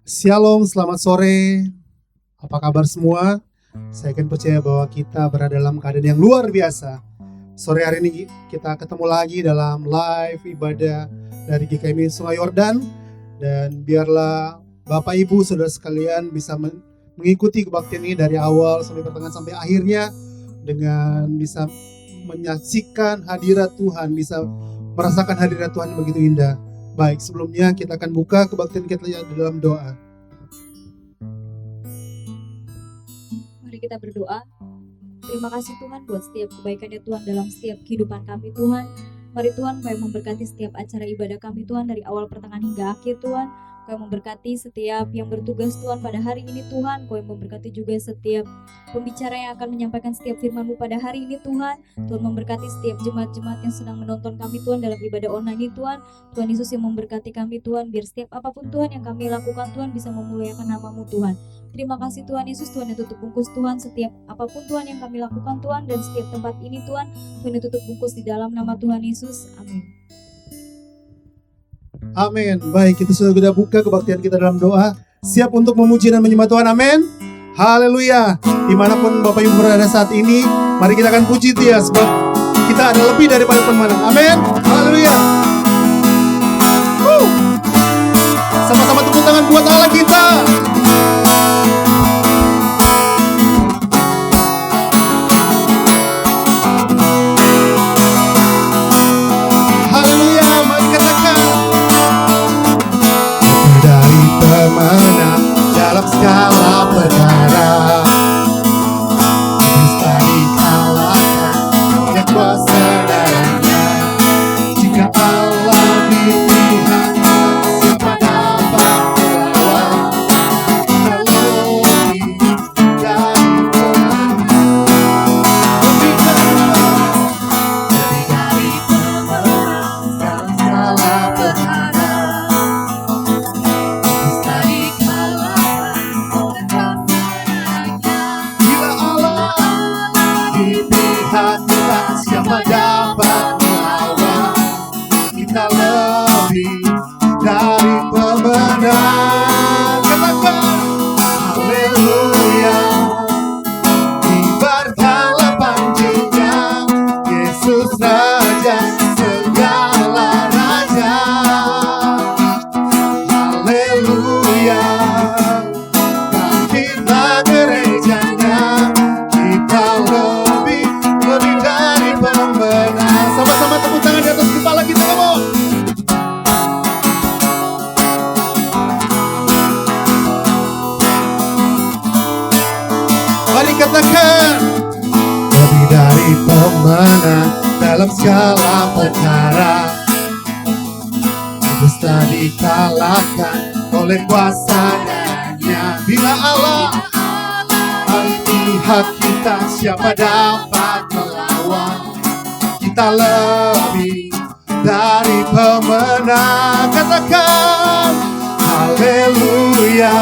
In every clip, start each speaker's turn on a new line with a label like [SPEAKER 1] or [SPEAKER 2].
[SPEAKER 1] Shalom, selamat sore. Apa kabar semua? Saya akan percaya bahwa kita berada dalam keadaan yang luar biasa. Sore hari ini kita ketemu lagi dalam live ibadah dari GKMI Sungai Yordan. Dan biarlah Bapak Ibu Saudara sekalian bisa mengikuti kebaktian ini dari awal sampai pertengahan sampai akhirnya, dengan bisa menyaksikan hadirat Tuhan, bisa merasakan hadirat Tuhan yang begitu indah. Baik, sebelumnya kita akan buka kebaktian kita di dalam doa.
[SPEAKER 2] Mari kita berdoa. Terima kasih Tuhan buat setiap kebaikan-Nya Tuhan dalam setiap kehidupan kami Tuhan. Mari Tuhan, Kau yang memberkati setiap acara ibadah kami Tuhan, dari awal pertengahan hingga akhir Tuhan. Kau yang memberkati setiap yang bertugas Tuhan pada hari ini Tuhan. Kau yang memberkati juga setiap pembicara yang akan menyampaikan setiap firman-Mu pada hari ini Tuhan. Tuhan memberkati setiap jemaat-jemaat yang sedang menonton kami Tuhan dalam ibadah online ini Tuhan. Tuhan Yesus yang memberkati kami Tuhan, biar setiap apapun Tuhan yang kami lakukan Tuhan bisa memuliakan nama-Mu Tuhan. Terima kasih Tuhan Yesus, Tuhan yang tutup bungkus Tuhan setiap apapun Tuhan yang kami lakukan Tuhan, dan setiap tempat ini Tuhan yang tutup bungkus di dalam nama Tuhan Yesus. Amin.
[SPEAKER 1] Amin. Baik, kita sudah buka kebaktian kita dalam doa. Siap untuk memuji dan menyembah Tuhan. Amin. Haleluya. Dimanapun Bapak Ibu berada saat ini, mari kita akan puji Dia, sebab kita ada lebih daripada permainan. Amin. Haleluya. Sama-sama tepuk tangan buat Allah kita. Dalam segala perkara bisa dikalahkan oleh kuasa darahnya. Jika Allah di pihak siapa dapat melawan? Lebih dari pemenang, lebih dari pemenang dalam segala perkara. Siapa dapat melawan? Kita lebih dari pemenang. Katakan haleluya. Kibarkanlah panjinya, Yesus Raja segala raja. Haleluya. Bangkitlah gerejanya, kita lebih dari pemenang. Sama-sama tepuk tangan di atas kepala kita, kamu. Mari katakan, lebih dari pemenang dalam segala perkara. Bisa dikalahkan oleh kuasa darahnya. Bila Allah di pihak kita, siapa dapat melawan? Kita lebih dari pemenang. Katakan haleluya.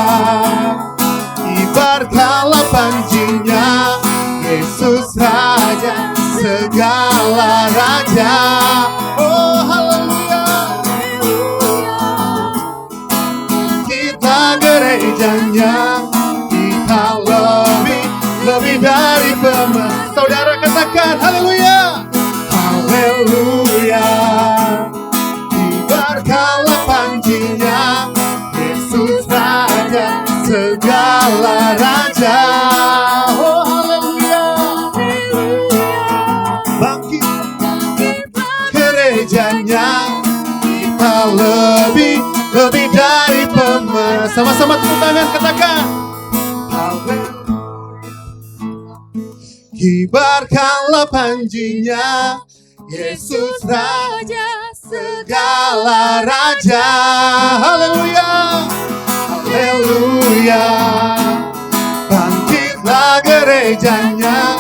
[SPEAKER 1] Kibarkanlah panjinya, Yesus Raja segala raja. Oh haleluya. Kita gerejanya, kita lebih dari pemenang. Saudara katakan haleluya. Haleluya. Kibarkanlah panjinya, Yesus Raja segala raja. Oh haleluya. Bangkit gerejanya, kita lebih dari pemenang. Sama-sama tepuk tangan, katakan haleluya. Kibarkanlah panjinya, Yesus Raja segala raja. Haleluya. Haleluya. Bangkitlah gerejanya,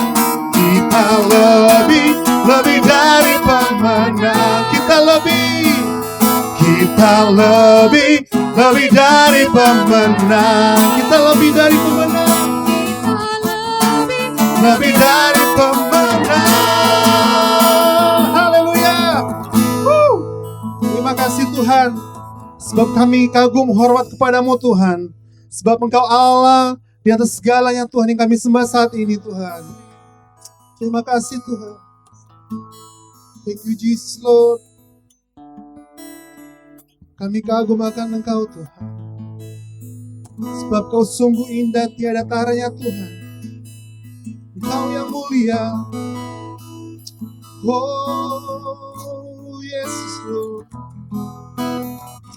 [SPEAKER 1] kita lebih dari pemenang. Kita lebih dari pemenang. Kita lebih dari pemenang. Lebih dari pemenang. Haleluya. Terima kasih Tuhan. Sebab kami kagum hormat kepadamu Tuhan. Sebab Engkau Allah di atas segalanya Tuhan yang kami sembah saat ini Tuhan. Terima kasih Tuhan. Thank you Jesus Lord. Kami kagum akan Engkau Tuhan. Sebab Kau sungguh indah tiada taranya Tuhan. Engkau yang mulia. Oh Yesus Lord.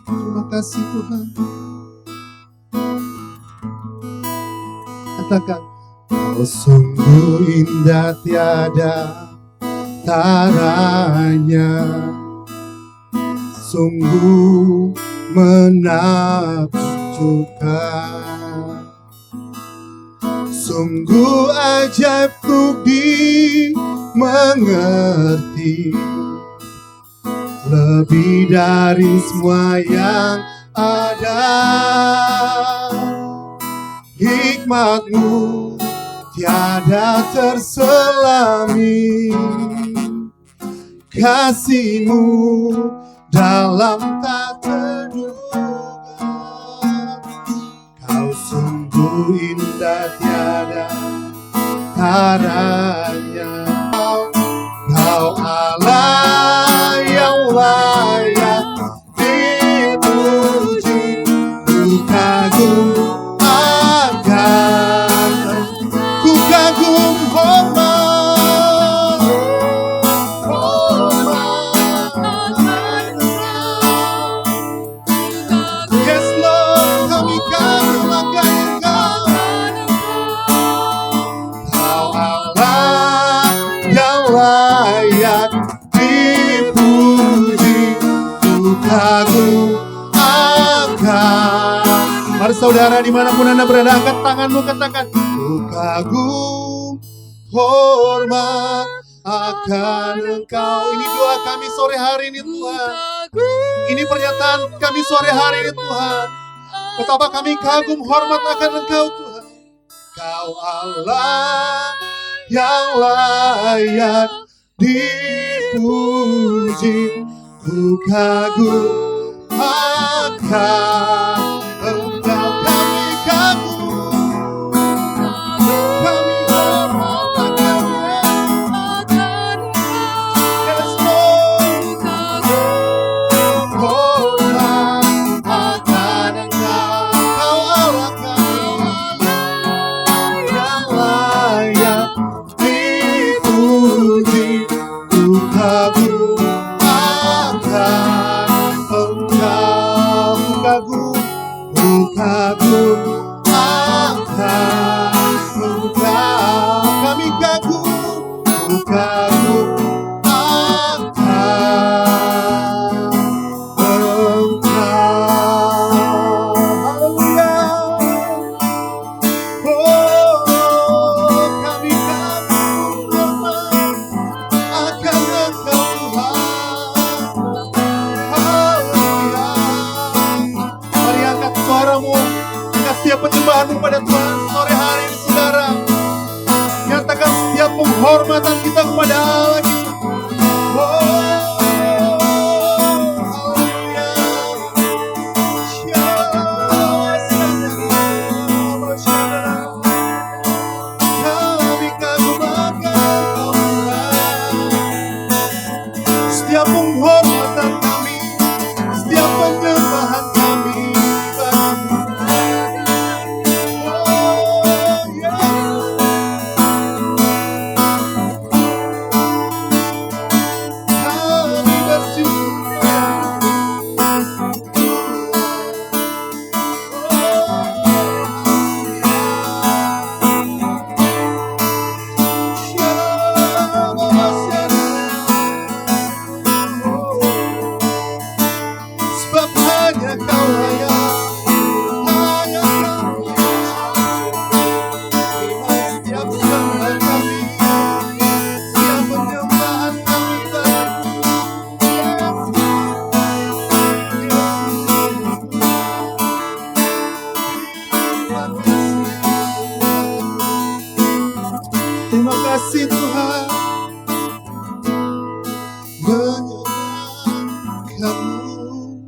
[SPEAKER 1] Terima kasih Tuhan. Katakan, Kau sungguh indah tiada taranya, sungguh menakjubkan, sungguh ajaib untuk dimengerti, lebih dari semua yang ada. Hikmat-Mu tiada terselami, kasih-Mu dalam tak terduga. Kau sungguh indah tiada taranya. Kau Allah yang layak dipuji, ku kagum Mari saudara dimanapun Anda berada, angkat tanganmu, katakan, ku kagum hormat akan Engkau. Ini doa kami sore hari ini Tuhan. Ini pernyataan kami sore hari ini Tuhan. Betapa kami kagum hormat akan Engkau Tuhan. Kau Allah yang layak dipuji, ku kagum akan Engkau. Kami kagum, kami hormat akan Yes Lord, hormat akan Engkau. Kau Allah kami yang layak dipuji, ku kagum akan Engkau. Ku kagum akan Engkau. Kami kagum, ku kagum akan Engkau. Haleluya. Oh, kami kagum hormat akan Engkau Tuhan. Haleluya. Mari angkat suaramu, angkat setiap penyembahanmu pada Tuhan sore hari ini saudara. Nyatakan setiap penghormatan kita kepada Allah kita. Kami kagum akan Engkau Tuhan. Setiap penghormatan kami, setiap penyembahan kami bagi-Mu. Oh, yeah. Kami bersyukur. Sebab hanya Kau layak, hanya Kau terima setiap sembah kami, setiap penyembahan kami Terima kasih Tuhan. Menyembah Kamu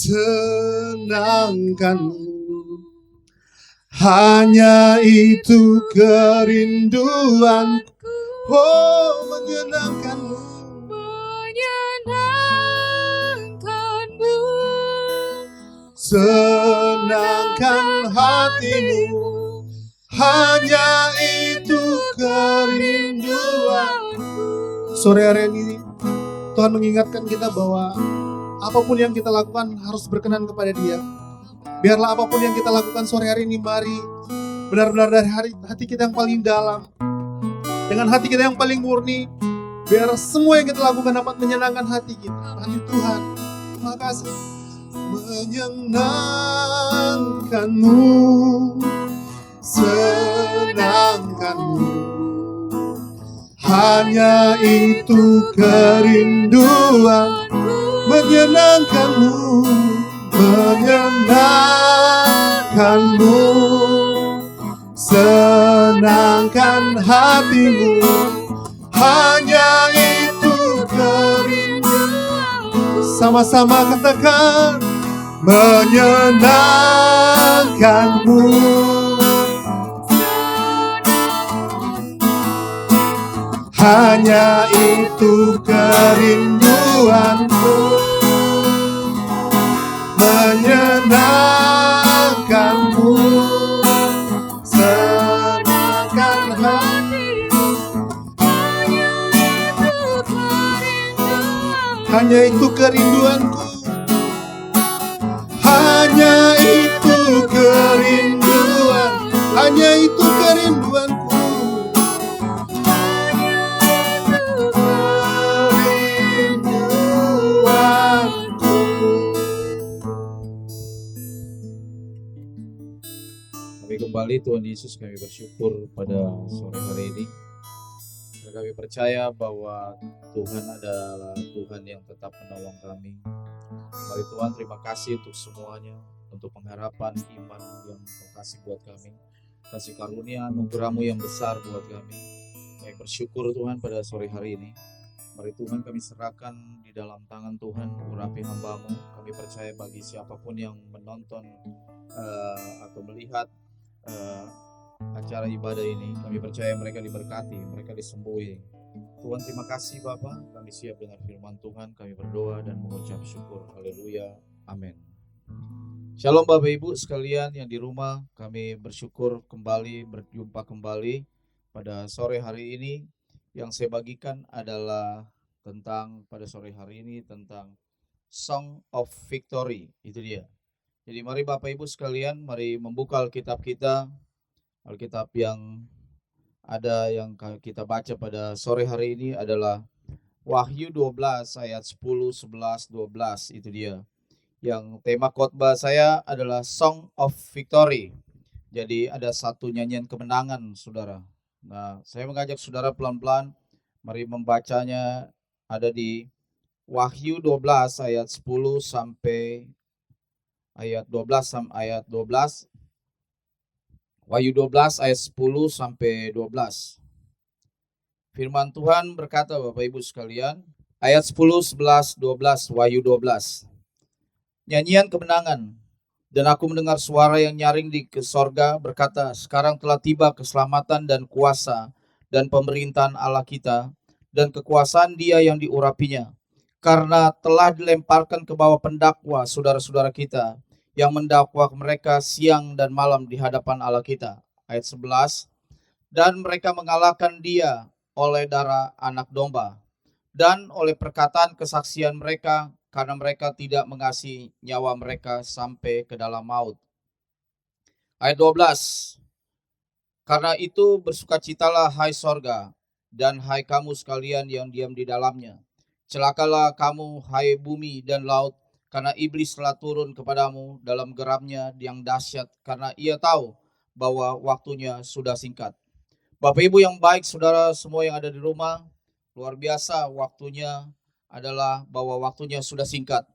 [SPEAKER 1] senangkanmu. Hanya itu kerinduanku, oh menyenangkanmu. Senangkan hatimu, hanya itu kerinduanku. Sore hari ini Tuhan mengingatkan kita bahwa apapun yang kita lakukan harus berkenan kepada Dia. Biarlah apapun yang kita lakukan sore hari ini, mari benar-benar dari hati kita yang paling dalam, dengan hati kita yang paling murni, biar semua yang kita lakukan dapat menyenangkan hati kita, hati Tuhan. Terima kasih. Menyenangkanmu, senangkanmu, hanya itu kerinduan. Menyenangkanmu, menyenangkanmu, senangkan hatimu, hanya itu kerinduan. Sama-sama katakan, menyenangkanmu, hanya itu kerinduanku. Menyenangkanmu, senangkan hatimu, hanya itu kerinduanku. Hanya itu kerinduan, hanya itu kerinduanku.
[SPEAKER 3] Kami kembali, Tuhan Yesus, kami bersyukur pada sore hari ini. Dan kami percaya bahwa Tuhan adalah Tuhan yang tetap menolong kami. Mari Tuhan, terima kasih untuk semuanya, untuk pengharapan iman yang Kau kasih buat kami, kasih karunia anugerah-Mu yang besar buat kami. Kami bersyukur Tuhan pada sore hari ini. Mari Tuhan, kami serahkan di dalam tangan Tuhan urapi hamba-Mu. Kami percaya bagi siapapun yang menonton atau melihat acara ibadah ini, kami percaya mereka diberkati, mereka disembuhi. Tuhan, terima kasih Bapa, kami siap dengan firman Tuhan, kami berdoa dan mengucap syukur. Haleluya, amin. Shalom Bapak Ibu sekalian yang di rumah, kami bersyukur kembali berjumpa kembali pada sore hari ini. Yang saya bagikan adalah tentang pada sore hari ini tentang Song of Victory, itu dia. Jadi mari Bapak Ibu sekalian, mari membuka Alkitab kita, Alkitab yang ada yang kita baca pada sore hari ini adalah Wahyu 12 ayat 10, 11, 12, itu dia. Yang tema khotbah saya adalah Song of Victory. Jadi ada satu nyanyian kemenangan, saudara. Nah, saya mengajak saudara pelan-pelan, mari membacanya, ada di Wahyu 12 ayat 10 sampai ayat 12 ayat 12. Wahyu 12 ayat 10 sampai 12. Firman Tuhan berkata, Bapak Ibu sekalian, ayat 10, 11, 12, Wahyu 12. Nyanyian kemenangan. Dan aku mendengar suara yang nyaring di sorga berkata, sekarang telah tiba keselamatan dan kuasa dan pemerintahan Allah kita dan kekuasaan Dia yang diurapinya. Karena telah dilemparkan ke bawah pendakwa saudara-saudara kita yang mendakwa mereka siang dan malam di hadapan Allah kita. Ayat 11. Dan mereka mengalahkan Dia oleh darah anak domba dan oleh perkataan kesaksian mereka, karena mereka tidak mengasihi nyawa mereka sampai ke dalam maut. Ayat 12. Karena itu bersukacitalah hai sorga, dan hai kamu sekalian yang diam di dalamnya. Celakalah kamu hai bumi dan laut, karena iblis telah turun kepadamu dalam geramnya yang dahsyat, karena ia tahu bahwa waktunya sudah singkat. Bapak Ibu yang baik, saudara semua yang ada di rumah, luar biasa waktunya adalah bahwa waktunya sudah singkat.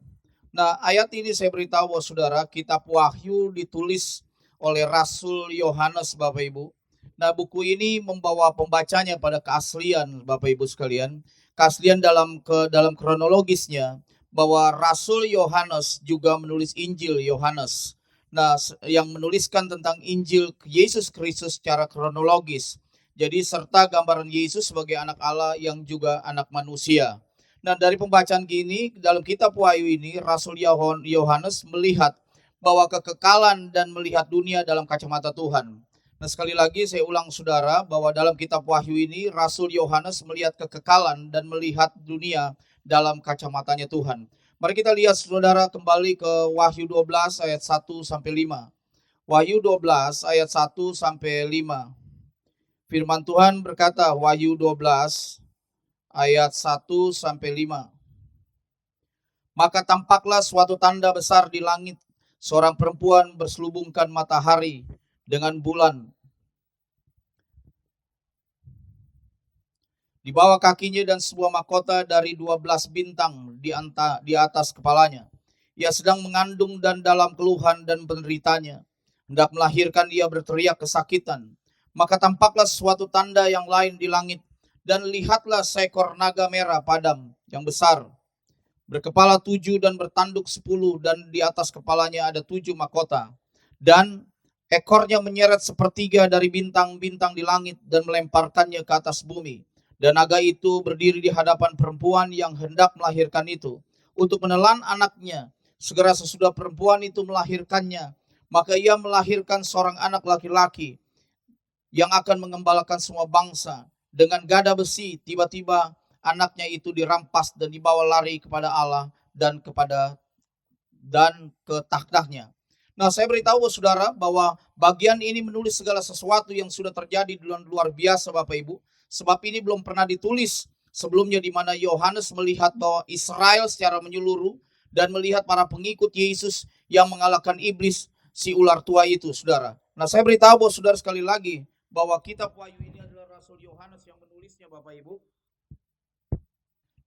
[SPEAKER 3] Nah, ayat ini saya beritahu bahwa saudara, kitab Wahyu ditulis oleh Rasul Yohanes, Bapak Ibu. Nah, buku ini membawa pembacanya pada keaslian, Bapak Ibu sekalian. Keaslian dalam kronologisnya, bahwa Rasul Yohanes juga menulis Injil Yohanes. Nah, yang menuliskan tentang Injil Yesus Kristus secara kronologis. Jadi serta gambaran Yesus sebagai anak Allah yang juga anak manusia. Nah, dari pembacaan gini dalam kitab Wahyu ini Rasul Yohanes melihat bahwa kekekalan dan melihat dunia dalam kacamata Tuhan. Nah, sekali lagi saya ulang saudara bahwa dalam kitab Wahyu ini Rasul Yohanes melihat kekekalan dan melihat dunia dalam kacamatanya Tuhan. Mari kita lihat saudara kembali ke Wahyu 12 ayat 1 sampai 5. Wahyu 12 ayat 1 sampai 5. Firman Tuhan berkata, Wahyu 12 ayat 1 sampai 5. Maka tampaklah suatu tanda besar di langit, seorang perempuan berselubungkan matahari dengan bulan. Di bawah kakinya dan sebuah mahkota dari 12 bintang di atas kepalanya. Ia sedang mengandung dan dalam keluhan dan penderitanya. Hendak melahirkan ia berteriak kesakitan. Maka tampaklah suatu tanda yang lain di langit. Dan lihatlah seekor naga merah padam yang besar. Berkepala 7 dan bertanduk 10 dan di atas kepalanya ada 7 mahkota. Dan ekornya menyeret sepertiga dari bintang-bintang di langit dan melemparkannya ke atas bumi. Dan naga itu berdiri di hadapan perempuan yang hendak melahirkan itu untuk menelan anaknya. Segera sesudah perempuan itu melahirkannya, maka ia melahirkan seorang anak laki-laki yang akan mengembalakan semua bangsa. Dengan gada besi, tiba-tiba anaknya itu dirampas dan dibawa lari kepada Allah dan ke tahtanya. Nah, saya beritahu saudara bahwa bagian ini menulis segala sesuatu yang sudah terjadi di luar biasa Bapak Ibu. Sebab ini belum pernah ditulis sebelumnya di mana Yohanes melihat bahwa Israel secara menyeluruh dan melihat para pengikut Yesus yang mengalahkan iblis si ular tua itu, saudara. Nah, saya beritahu bahwa saudara sekali lagi bahwa kitab Wahyu ini adalah Rasul Yohanes yang menulisnya Bapak Ibu.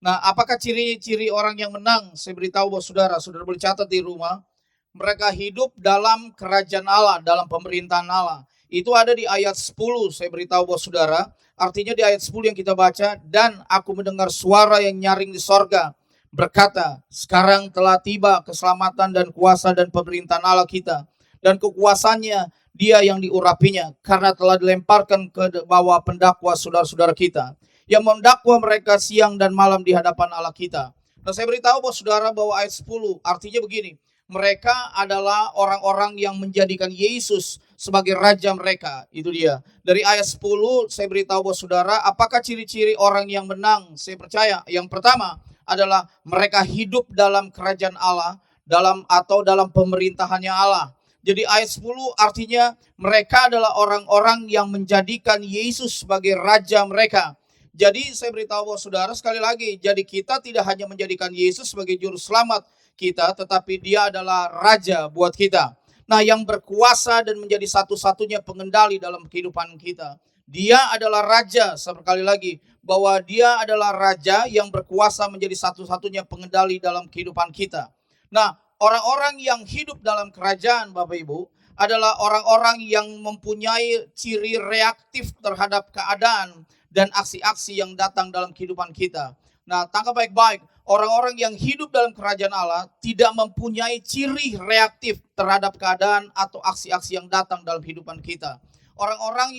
[SPEAKER 3] Nah, apakah ciri-ciri orang yang menang? Saya beritahu bahwa saudara boleh catat di rumah. Mereka hidup dalam kerajaan Allah, dalam pemerintahan Allah. Itu ada di ayat 10, saya beritahu bahwa saudara. Artinya di ayat 10 yang kita baca, dan aku mendengar suara yang nyaring di sorga, berkata, sekarang telah tiba keselamatan dan kuasa dan pemerintahan Allah kita, dan kekuasaannya dia yang diurapinya, karena telah dilemparkan ke bawah pendakwa saudara-saudara kita, yang mendakwa mereka siang dan malam di hadapan Allah kita. Nah, saya beritahu bahwa saudara bahwa ayat 10 artinya begini, mereka adalah orang-orang yang menjadikan Yesus sebagai raja mereka. Itu dia. Dari ayat 10 saya beritahu bahwa saudara, apakah ciri-ciri orang yang menang? Saya percaya yang pertama adalah mereka hidup dalam kerajaan Allah, dalam pemerintahannya Allah. Jadi ayat 10 artinya mereka adalah orang-orang yang menjadikan Yesus sebagai raja mereka. Jadi saya beritahu bahwa saudara sekali lagi, jadi kita tidak hanya menjadikan Yesus sebagai juru selamat kita, tetapi dia adalah raja buat kita. Nah, yang berkuasa dan menjadi satu-satunya pengendali dalam kehidupan kita. Dia adalah raja, sekali lagi, bahwa dia adalah raja yang berkuasa menjadi satu-satunya pengendali dalam kehidupan kita. Nah, orang-orang yang hidup dalam kerajaan Bapak Ibu adalah orang-orang yang mempunyai ciri reaktif terhadap keadaan dan aksi-aksi yang datang dalam kehidupan kita. Nah, tangkap baik-baik. Orang-orang yang hidup dalam kerajaan Allah tidak mempunyai ciri reaktif terhadap keadaan atau aksi-aksi yang datang dalam kehidupan kita. Orang-orang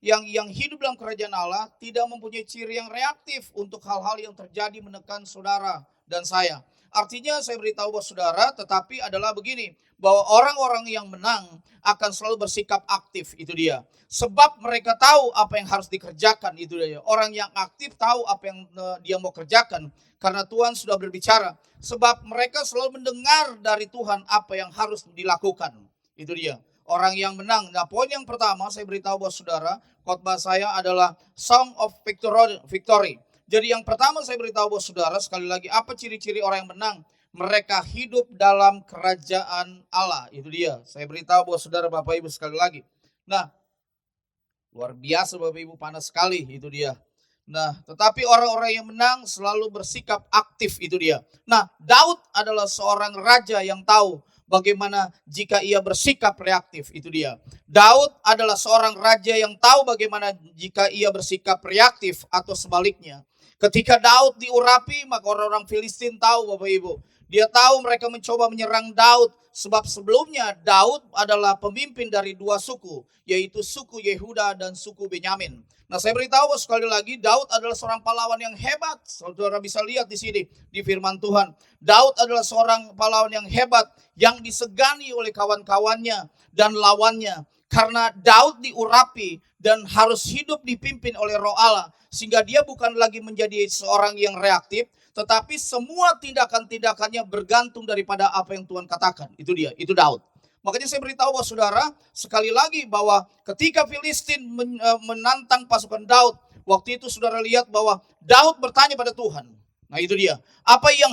[SPEAKER 3] yang hidup dalam kerajaan Allah tidak mempunyai ciri yang reaktif untuk hal-hal yang terjadi menekan saudara dan saya. Artinya saya beritahu bahwa saudara, tetapi adalah begini, bahwa orang-orang yang menang akan selalu bersikap aktif, itu dia. Sebab mereka tahu apa yang harus dikerjakan, itu dia. Orang yang aktif tahu apa yang dia mau kerjakan, karena Tuhan sudah berbicara. Sebab mereka selalu mendengar dari Tuhan apa yang harus dilakukan, itu dia. Orang yang menang. Nah, poin yang pertama saya beritahu bahwa saudara, khotbah saya adalah Song of Victory. Jadi yang pertama saya beritahu bahwa saudara, sekali lagi, apa ciri-ciri orang yang menang? Mereka hidup dalam kerajaan Allah. Itu dia. Saya beritahu bahwa saudara, Bapak Ibu, sekali lagi. Nah, luar biasa Bapak Ibu, panas sekali. Itu dia. Nah, tetapi orang-orang yang menang selalu bersikap aktif. Itu dia. Nah, Daud adalah seorang raja yang tahu bagaimana jika ia bersikap reaktif. Itu dia. Daud adalah seorang raja yang tahu bagaimana jika ia bersikap reaktif atau sebaliknya.
[SPEAKER 4] Ketika Daud diurapi, maka orang-orang Filistin tahu Bapak Ibu. Dia tahu mereka mencoba menyerang Daud. Sebab sebelumnya Daud adalah pemimpin dari dua suku, yaitu suku Yehuda dan suku Benyamin. Nah, saya beritahu sekali lagi, Daud adalah seorang pahlawan yang hebat. Saudara bisa lihat di sini, di firman Tuhan. Daud adalah seorang pahlawan yang hebat, yang disegani oleh kawan-kawannya dan lawannya. Karena Daud diurapi dan harus hidup dipimpin oleh Roh Allah. Sehingga dia bukan lagi menjadi seorang yang reaktif, tetapi semua tindakan-tindakannya bergantung daripada apa yang Tuhan katakan. Itu dia, itu Daud. Makanya saya beritahu bahwa saudara, sekali lagi bahwa ketika Filistin menantang pasukan Daud, waktu itu saudara lihat bahwa Daud bertanya pada Tuhan. Nah itu dia, apa yang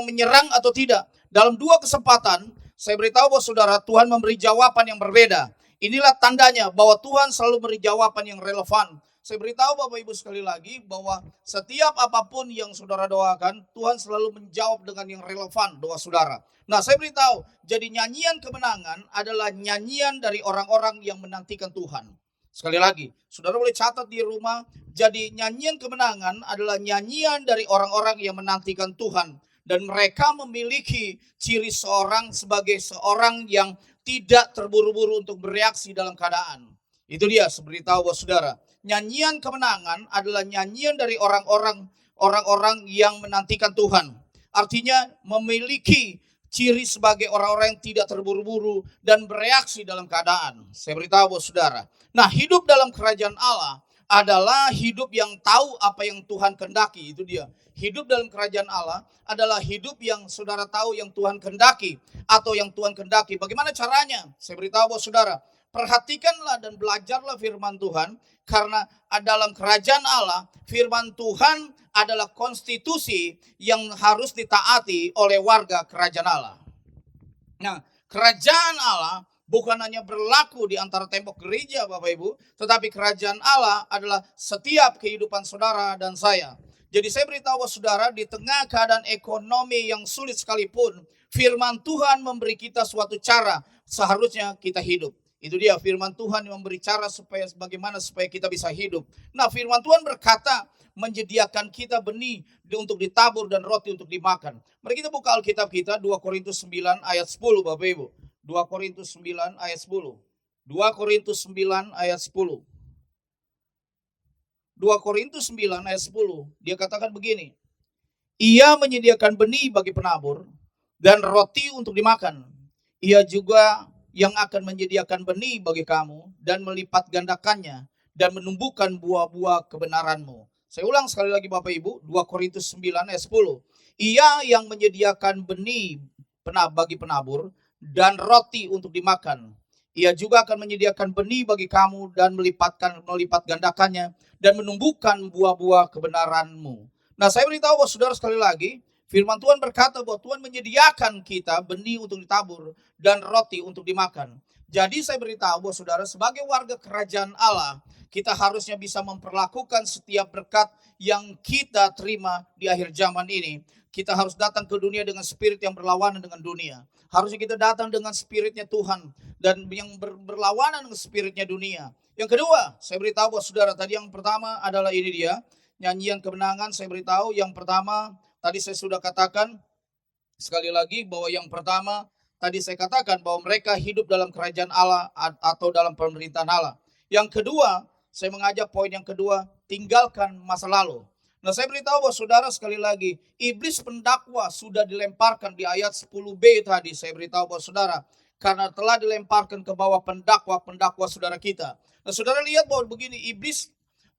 [SPEAKER 4] menyerang atau tidak. Dalam dua kesempatan, saya beritahu bahwa saudara, Tuhan memberi jawaban yang berbeda. Inilah tandanya bahwa Tuhan selalu memberi jawaban yang relevan. Saya beritahu Bapak Ibu sekali lagi bahwa setiap apapun yang saudara doakan, Tuhan selalu menjawab dengan yang relevan doa saudara. Nah, saya beritahu, jadi nyanyian kemenangan adalah nyanyian dari orang-orang yang menantikan Tuhan. Sekali lagi, saudara boleh catat di rumah, jadi nyanyian kemenangan adalah nyanyian dari orang-orang yang menantikan Tuhan. Dan mereka memiliki ciri seorang sebagai seorang yang tidak terburu-buru untuk bereaksi dalam keadaan. Itu dia, saya beritahu saudara. Nyanyian kemenangan adalah nyanyian dari orang-orang yang menantikan Tuhan. Artinya memiliki ciri sebagai orang-orang yang tidak terburu-buru dan bereaksi dalam keadaan. Saya beritahu saudara. Nah, hidup dalam kerajaan Allah adalah hidup yang tahu apa yang Tuhan kehendaki. Itu dia. Hidup dalam kerajaan Allah adalah hidup yang saudara tahu yang Tuhan kehendaki atau yang Tuhan kehendaki. Bagaimana caranya? Saya beritahu saudara. Perhatikanlah dan belajarlah firman Tuhan, karena dalam kerajaan Allah, firman Tuhan adalah konstitusi yang harus ditaati oleh warga kerajaan Allah. Nah, kerajaan Allah bukan hanya berlaku di antara tembok gereja Bapak Ibu, tetapi kerajaan Allah adalah setiap kehidupan saudara dan saya. Jadi saya beritahu saudara, di tengah keadaan ekonomi yang sulit sekalipun, firman Tuhan memberi kita suatu cara seharusnya kita hidup. Itu dia, firman Tuhan yang memberi cara bagaimana supaya kita bisa hidup. Nah, firman Tuhan berkata menyediakan kita benih untuk ditabur dan roti untuk dimakan. Mari kita buka Alkitab kita 2 Korintus 9 ayat 10 Bapak Ibu. 2 Korintus 9 ayat 10. 2 Korintus 9 ayat 10. 2 Korintus 9 ayat 10. Dia katakan begini. Ia menyediakan benih bagi penabur dan roti untuk dimakan. Ia juga yang akan menyediakan benih bagi kamu dan melipat gandakannya dan menumbuhkan buah-buah kebenaranmu. Saya ulang sekali lagi Bapak Ibu, 2 Korintus 9 ayat 10. Ia yang menyediakan benih bagi penabur dan roti untuk dimakan. Ia juga akan menyediakan benih bagi kamu dan melipat gandakannya dan menumbuhkan buah-buah kebenaranmu. Nah, saya beritahu saudara sekali lagi, firman Tuhan berkata bahwa Tuhan menyediakan kita benih untuk ditabur dan roti untuk dimakan. Jadi saya beritahu bahwa saudara sebagai warga kerajaan Allah, kita harusnya bisa memperlakukan setiap berkat yang kita terima di akhir zaman ini. Kita harus datang ke dunia dengan spirit yang berlawanan dengan dunia. Harusnya kita datang dengan spiritnya Tuhan dan yang berlawanan dengan spiritnya dunia. Yang kedua, saya beritahu bahwa saudara, tadi yang pertama adalah ini dia, nyanyian kemenangan. Saya beritahu yang pertama, tadi saya sudah katakan sekali lagi bahwa yang pertama tadi saya katakan bahwa mereka hidup dalam kerajaan Allah atau dalam pemerintahan Allah. Yang kedua, saya mengajak poin yang kedua, tinggalkan masa lalu. Nah, saya beritahu bahwa saudara sekali lagi, iblis pendakwa sudah dilemparkan di ayat 10b tadi. Saya beritahu bahwa saudara, karena telah dilemparkan ke bawah pendakwa saudara kita. Nah, saudara lihat bahwa begini, iblis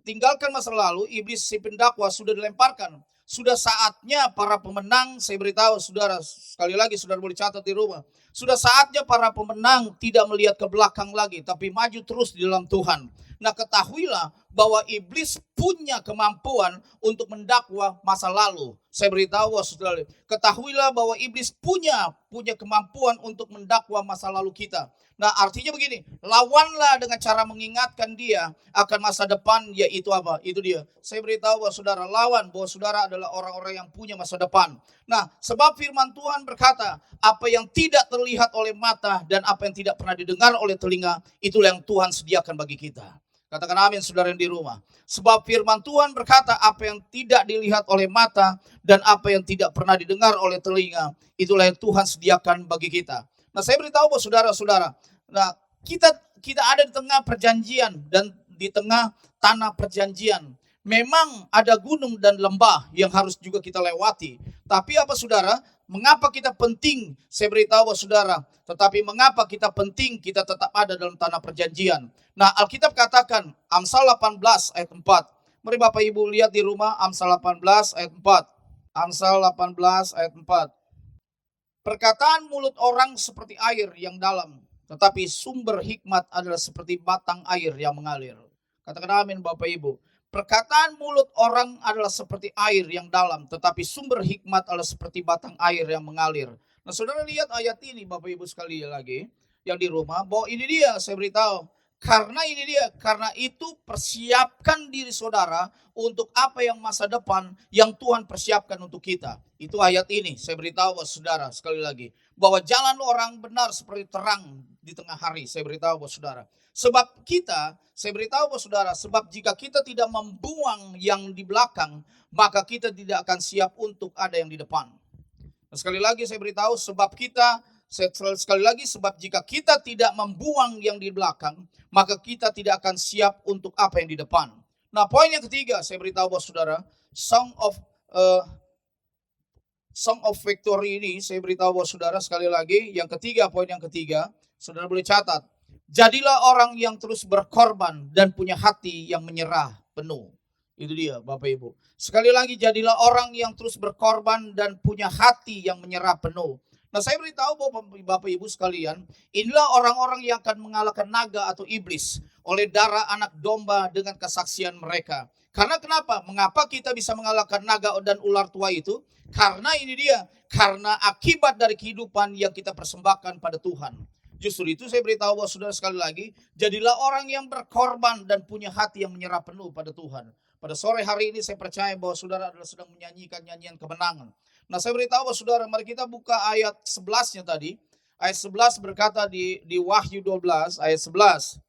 [SPEAKER 4] tinggalkan masa lalu, iblis si pendakwa sudah dilemparkan. Sudah saatnya para pemenang, saya beritahu saudara, sekali lagi saudara boleh catat di rumah. Sudah saatnya para pemenang tidak melihat ke belakang lagi, tapi maju terus di dalam Tuhan. Nah, ketahuilah bahwa iblis punya kemampuan untuk mendakwa masa lalu. Saya beritahu saudara, ketahuilah bahwa iblis punya kemampuan untuk mendakwa masa lalu kita. Nah, artinya begini, lawanlah dengan cara mengingatkan dia akan masa depan, yaitu apa? Itu dia. Saya beritahu bahwa saudara, lawan bahwa saudara adalah orang-orang yang punya masa depan. Nah, sebab firman Tuhan berkata, apa yang tidak terlihat oleh mata dan apa yang tidak pernah didengar oleh telinga, itulah yang Tuhan sediakan bagi kita. Katakan amin saudara yang di rumah. Sebab firman Tuhan berkata apa yang tidak dilihat oleh mata dan apa yang tidak pernah didengar oleh telinga, itulah yang Tuhan sediakan bagi kita. Nah, saya beritahu buat saudara-saudara, nah kita ada di tengah perjanjian dan di tengah tanah perjanjian. Memang ada gunung dan lembah yang harus juga kita lewati. Tapi apa saudara? Mengapa kita penting? Saya beritahu buat saudara, tetapi mengapa kita penting kita tetap ada dalam tanah perjanjian? Nah, Alkitab katakan Amsal 18 ayat 4. Mari Bapak Ibu lihat di rumah Amsal 18 ayat 4. Amsal 18 ayat 4. Perkataan mulut orang seperti air yang dalam, tetapi sumber hikmat adalah seperti batang air yang mengalir. Katakan amin Bapak Ibu. Perkataan mulut orang adalah seperti air yang dalam, tetapi sumber hikmat adalah seperti batang air yang mengalir. Nah, saudara lihat ayat ini Bapak Ibu sekalian lagi yang di rumah, bahwa ini dia saya beritahu. Karena ini dia, karena itu persiapkan diri saudara untuk apa yang masa depan yang Tuhan persiapkan untuk kita. Itu ayat ini, saya beritahu buat saudara sekali lagi. Bahwa jalan orang benar seperti terang di tengah hari, saya beritahu buat saudara. Sebab kita, saya beritahu buat saudara, sebab jika kita tidak membuang yang di belakang, maka kita tidak akan siap untuk ada yang di depan. Nah, sekali lagi saya beritahu, sebab jika kita tidak membuang yang di belakang, maka kita tidak akan siap untuk apa yang di depan. Nah, poin yang ketiga saya beritahu buat saudara, Song of Victory ini saya beritahu buat saudara sekali lagi, yang ketiga, poin yang ketiga, saudara boleh catat. Jadilah orang yang terus berkorban dan punya hati yang menyerah penuh. Itu dia Bapak Ibu. Sekali lagi, jadilah orang yang terus berkorban dan punya hati yang menyerah penuh. Nah, saya beritahu Bapak Ibu sekalian, inilah orang-orang yang akan mengalahkan naga atau iblis oleh darah anak domba dengan kesaksian mereka. Karena kenapa? Mengapa kita bisa mengalahkan naga dan ular tua itu? Karena ini dia, karena akibat dari kehidupan yang kita persembahkan pada Tuhan. Justru itu saya beritahu bahwa saudara sekali lagi, jadilah orang yang berkorban dan punya hati yang menyerah penuh pada Tuhan. Pada sore hari ini saya percaya bahwa saudara adalah sedang menyanyikan nyanyian kemenangan. Nah, saya beritahu bahwa saudara, mari kita buka ayat 11-nya tadi. Ayat 11 berkata di Wahyu 12 ayat 11.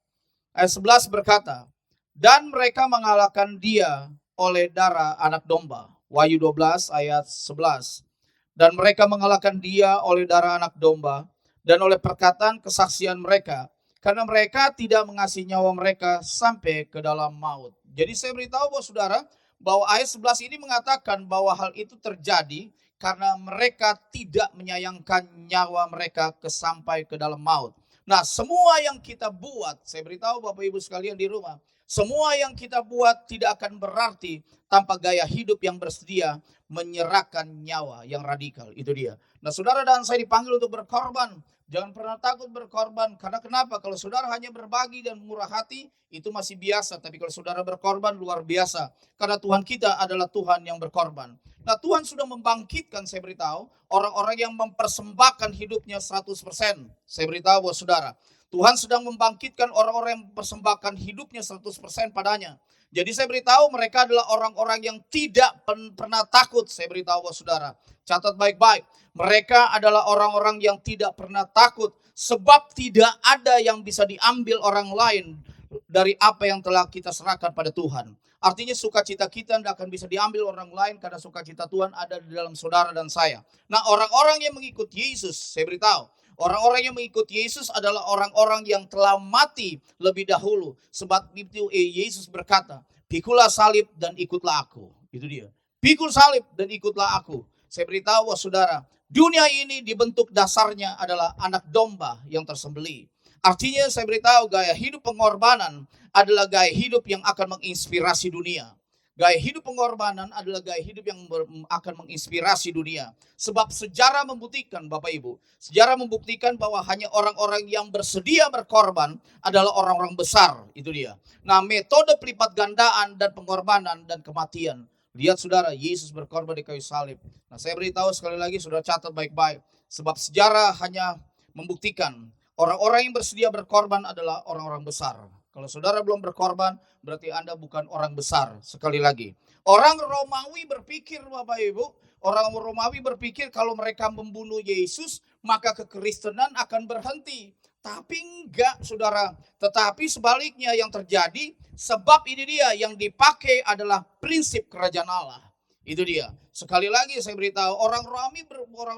[SPEAKER 4] Ayat 11 berkata, dan mereka mengalahkan dia oleh darah anak domba. Wahyu 12 ayat 11. Dan mereka mengalahkan dia oleh darah anak domba dan oleh perkataan kesaksian mereka, karena mereka tidak mengasihi nyawa mereka sampai ke dalam maut. Jadi saya beritahu bahwa saudara, bahwa ayat 11 ini mengatakan bahwa hal itu terjadi karena mereka tidak menyayangkan nyawa mereka sampai ke dalam maut. Nah, semua yang kita buat, saya beritahu Bapak Ibu sekalian di rumah, semua yang kita buat tidak akan berarti tanpa gaya hidup yang bersedia menyerahkan nyawa yang radikal. Itu dia. Nah, saudara dan saya dipanggil untuk berkorban. Jangan pernah takut berkorban. Karena kenapa? Kalau saudara hanya berbagi dan murah hati, itu masih biasa. Tapi kalau saudara berkorban, luar biasa. Karena Tuhan kita adalah Tuhan yang berkorban. Nah, Tuhan sudah membangkitkan, saya beritahu, orang-orang yang mempersembahkan hidupnya 100%. Saya beritahu buat saudara, Tuhan sedang membangkitkan orang-orang yang mempersembahkan hidupnya 100% padanya. Jadi saya beritahu mereka adalah orang-orang yang tidak pernah takut. Saya beritahu buat saudara, catat baik-baik. Mereka adalah orang-orang yang tidak pernah takut, sebab tidak ada yang bisa diambil orang lain dari apa yang telah kita serahkan pada Tuhan. Artinya sukacita kita tidak akan bisa diambil orang lain, karena sukacita Tuhan ada di dalam saudara dan saya. Nah, orang-orang yang mengikut Yesus, saya beritahu, orang-orang yang mengikut Yesus adalah orang-orang yang telah mati lebih dahulu. Sebab itu Yesus berkata, pikulah salib dan ikutlah aku. Itu dia. Pikul salib dan ikutlah aku. Saya beritahu saudara, dunia ini dibentuk dasarnya adalah anak domba yang tersembelih. Artinya saya beritahu gaya hidup pengorbanan adalah gaya hidup yang akan menginspirasi dunia. Gaya hidup pengorbanan adalah gaya hidup yang akan menginspirasi dunia. Sebab sejarah membuktikan Bapak Ibu, sejarah membuktikan bahwa hanya orang-orang yang bersedia berkorban adalah orang-orang besar. Itu dia. Nah, metode pelipat gandaan dan pengorbanan dan kematian. Lihat saudara, Yesus berkorban di kayu salib. Nah, saya beritahu sekali lagi, saudara catat baik-baik. Sebab sejarah hanya membuktikan orang-orang yang bersedia berkorban adalah orang-orang besar. Kalau saudara belum berkorban, berarti Anda bukan orang besar. Sekali lagi, orang Romawi berpikir Bapak Ibu, orang Romawi berpikir kalau mereka membunuh Yesus, maka kekristenan akan berhenti. Tapi enggak, saudara. Tetapi sebaliknya yang terjadi, sebab ini dia yang dipakai adalah prinsip kerajaan Allah. Itu dia. Sekali lagi saya beritahu, orang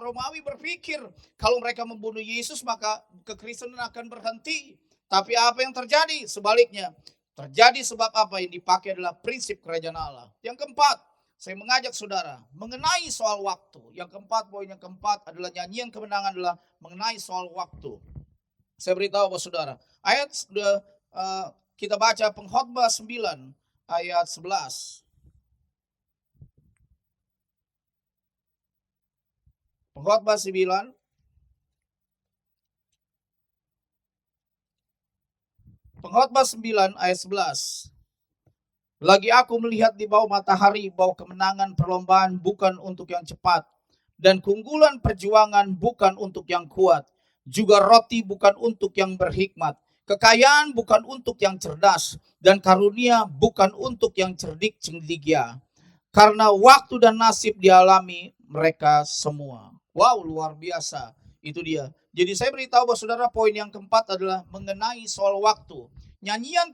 [SPEAKER 4] Romawi berpikir kalau mereka membunuh Yesus maka kekristenan akan berhenti. Tapi apa yang terjadi? Sebaliknya. Terjadi sebab apa? Yang dipakai adalah prinsip kerajaan Allah. Yang keempat, saya mengajak saudara mengenai soal waktu. Yang keempat, poin yang keempat adalah nyanyian kemenangan adalah mengenai soal waktu. Saya beritahu bahwa saudara, ayat sudah kita baca Pengkhotbah 9 ayat 11. Pengkhotbah 9 ayat 11. Lagi aku melihat di bawah matahari bahwa kemenangan perlombaan bukan untuk yang cepat, dan keunggulan perjuangan bukan untuk yang kuat, juga roti bukan untuk yang berhikmat, kekayaan bukan untuk yang cerdas, dan karunia bukan untuk yang cerdik cendekia. Karena waktu dan nasib dialami mereka semua. Wow, luar biasa. Itu dia. Jadi saya beritahu bahwa saudara, poin yang keempat adalah mengenai soal waktu. Nyanyian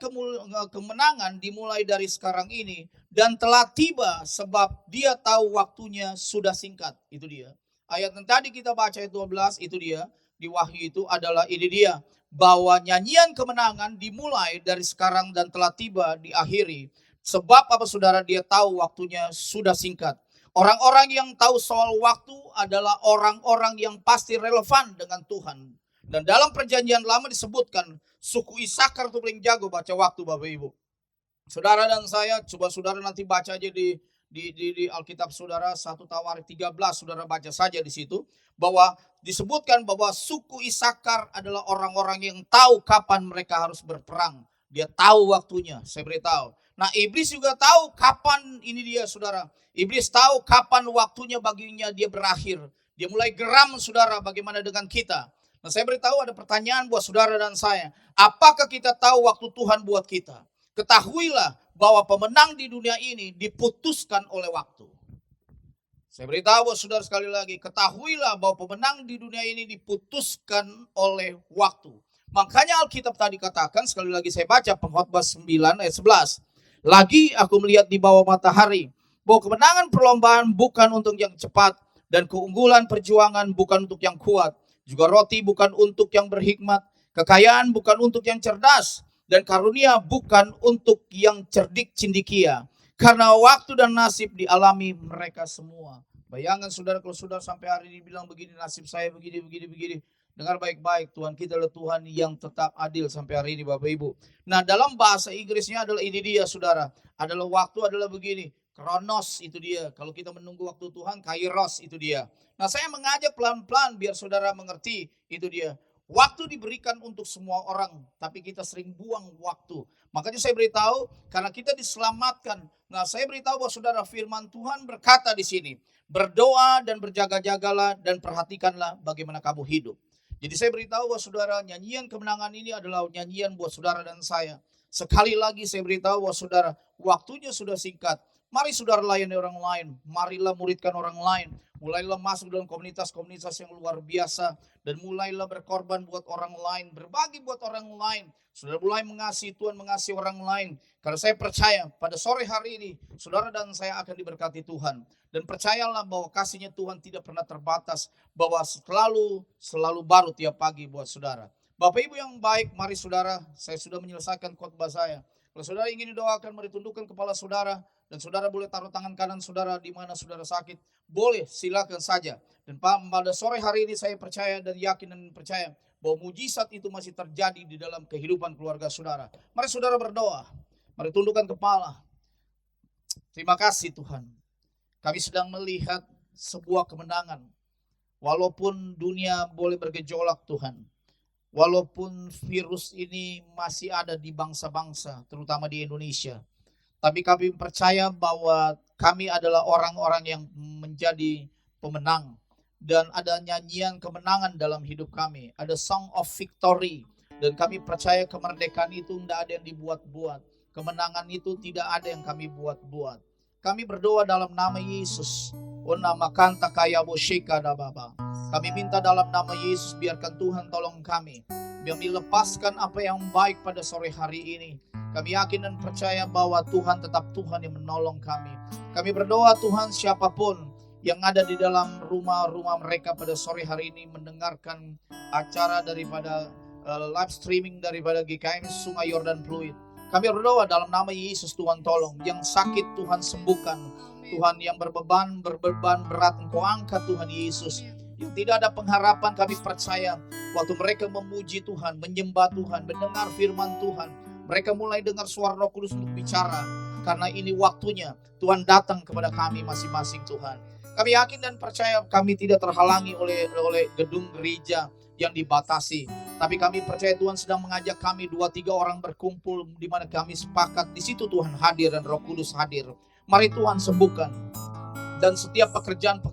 [SPEAKER 4] kemenangan dimulai dari sekarang ini dan telah tiba sebab dia tahu waktunya sudah singkat. Itu dia. Ayat yang tadi kita baca ayat 12 itu dia. Di Wahyu itu adalah ini dia. Bahwa nyanyian kemenangan dimulai dari sekarang dan telah tiba diakhiri. Sebab apa saudara, dia tahu waktunya sudah singkat. Orang-orang yang tahu soal waktu adalah orang-orang yang pasti relevan dengan Tuhan. Dan dalam perjanjian lama disebutkan suku Isakar itu paling jago baca waktu, Bapak Ibu. Saudara dan saya, coba saudara nanti baca aja di Alkitab saudara 1 Tawarik 13, saudara baca saja di situ. Bahwa disebutkan bahwa suku Isakar adalah orang-orang yang tahu kapan mereka harus berperang. Dia tahu waktunya, saya beritahu. Nah, iblis juga tahu kapan ini dia, saudara. Iblis tahu kapan waktunya baginya dia berakhir. Dia mulai geram, saudara, bagaimana dengan kita. Nah, saya beritahu ada pertanyaan buat saudara dan saya. Apakah kita tahu waktu Tuhan buat kita? Ketahuilah bahwa pemenang di dunia ini diputuskan oleh waktu. Saya beritahu buat saudara sekali lagi. Ketahuilah bahwa pemenang di dunia ini diputuskan oleh waktu. Makanya Alkitab tadi katakan, sekali lagi saya baca Pengkhotbah 9 ayat 11. Lagi aku melihat di bawah matahari bahwa kemenangan perlombaan bukan untuk yang cepat, dan keunggulan perjuangan bukan untuk yang kuat, juga roti bukan untuk yang berhikmat, kekayaan bukan untuk yang cerdas, dan karunia bukan untuk yang cerdik cendekia. Karena waktu dan nasib dialami mereka semua. Bayangkan saudara, kalau saudara sampai hari ini bilang begini, nasib saya begini. Dengar baik-baik, Tuhan kita adalah Tuhan yang tetap adil sampai hari ini, Bapak Ibu. Nah, dalam bahasa Inggrisnya adalah ini dia, saudara. Adalah waktu adalah begini. Kronos itu dia. Kalau kita menunggu waktu Tuhan, kairos itu dia. Nah, saya mengajak pelan-pelan biar saudara mengerti itu dia. Waktu diberikan untuk semua orang, tapi kita sering buang waktu. Makanya saya beritahu, karena kita diselamatkan. Nah, saya beritahu bahwa saudara, firman Tuhan berkata di sini, berdoa dan berjaga-jagalah dan perhatikanlah bagaimana kamu hidup. Jadi saya beritahu bahwa saudara, nyanyian kemenangan ini adalah nyanyian buat saudara dan saya. Sekali lagi saya beritahu bahwa saudara, waktunya sudah singkat. Mari saudara layani orang lain, marilah muridkan orang lain. Mulailah masuk dalam komunitas-komunitas yang luar biasa. Dan mulailah berkorban buat orang lain, berbagi buat orang lain. Saudara mulai mengasihi Tuhan, mengasihi orang lain. Karena saya percaya pada sore hari ini, saudara dan saya akan diberkati Tuhan. Dan percayalah bahwa kasihnya Tuhan tidak pernah terbatas. Bahwa selalu baru tiap pagi buat saudara. Bapak Ibu yang baik, mari saudara, saya sudah menyelesaikan khotbah saya. Kalau saudara ingin didoakan, mari tundukkan kepala saudara. Dan saudara boleh taruh tangan kanan saudara di mana saudara sakit. Boleh, silakan saja. Dan pada sore hari ini saya percaya dan yakin dan percaya bahwa mujizat itu masih terjadi di dalam kehidupan keluarga saudara. Mari saudara berdoa. Mari tundukkan kepala. Terima kasih Tuhan. Kami sedang melihat sebuah kemenangan. Walaupun dunia boleh bergejolak Tuhan. Walaupun virus ini masih ada di bangsa-bangsa, terutama di Indonesia. Tapi kami percaya bahwa kami adalah orang-orang yang menjadi pemenang. Dan ada nyanyian kemenangan dalam hidup kami. Ada song of victory. Dan kami percaya kemerdekaan itu tidak ada yang dibuat-buat. Kemenangan itu tidak ada yang kami buat-buat. Kami berdoa dalam nama Yesus. Ona makanta kaya boshika da baba. Kami minta dalam nama Yesus, biarkan Tuhan tolong kami. Kami lepaskan apa yang baik pada sore hari ini. Kami yakin dan percaya bahwa Tuhan tetap Tuhan yang menolong kami. Kami berdoa Tuhan, siapapun yang ada di dalam rumah-rumah mereka pada sore hari ini mendengarkan acara daripada live streaming daripada GKM Sungai Yordan Fluid. Kami berdoa dalam nama Yesus, Tuhan tolong. Yang sakit Tuhan sembuhkan. Tuhan yang berbeban berat Engkau angkat Tuhan Yesus. Yang tidak ada pengharapan, kami percaya waktu mereka memuji Tuhan, menyembah Tuhan, mendengar firman Tuhan, mereka mulai dengar suara Roh Kudus untuk bicara. Karena ini waktunya Tuhan datang kepada kami masing-masing Tuhan. Kami yakin dan percaya kami tidak terhalangi oleh gedung gereja yang dibatasi. Tapi kami percaya Tuhan sedang mengajak kami 2-3 orang berkumpul di mana kami sepakat di situ Tuhan hadir dan Roh Kudus hadir. Mari Tuhan sembuhkan. Dan setiap pekerjaan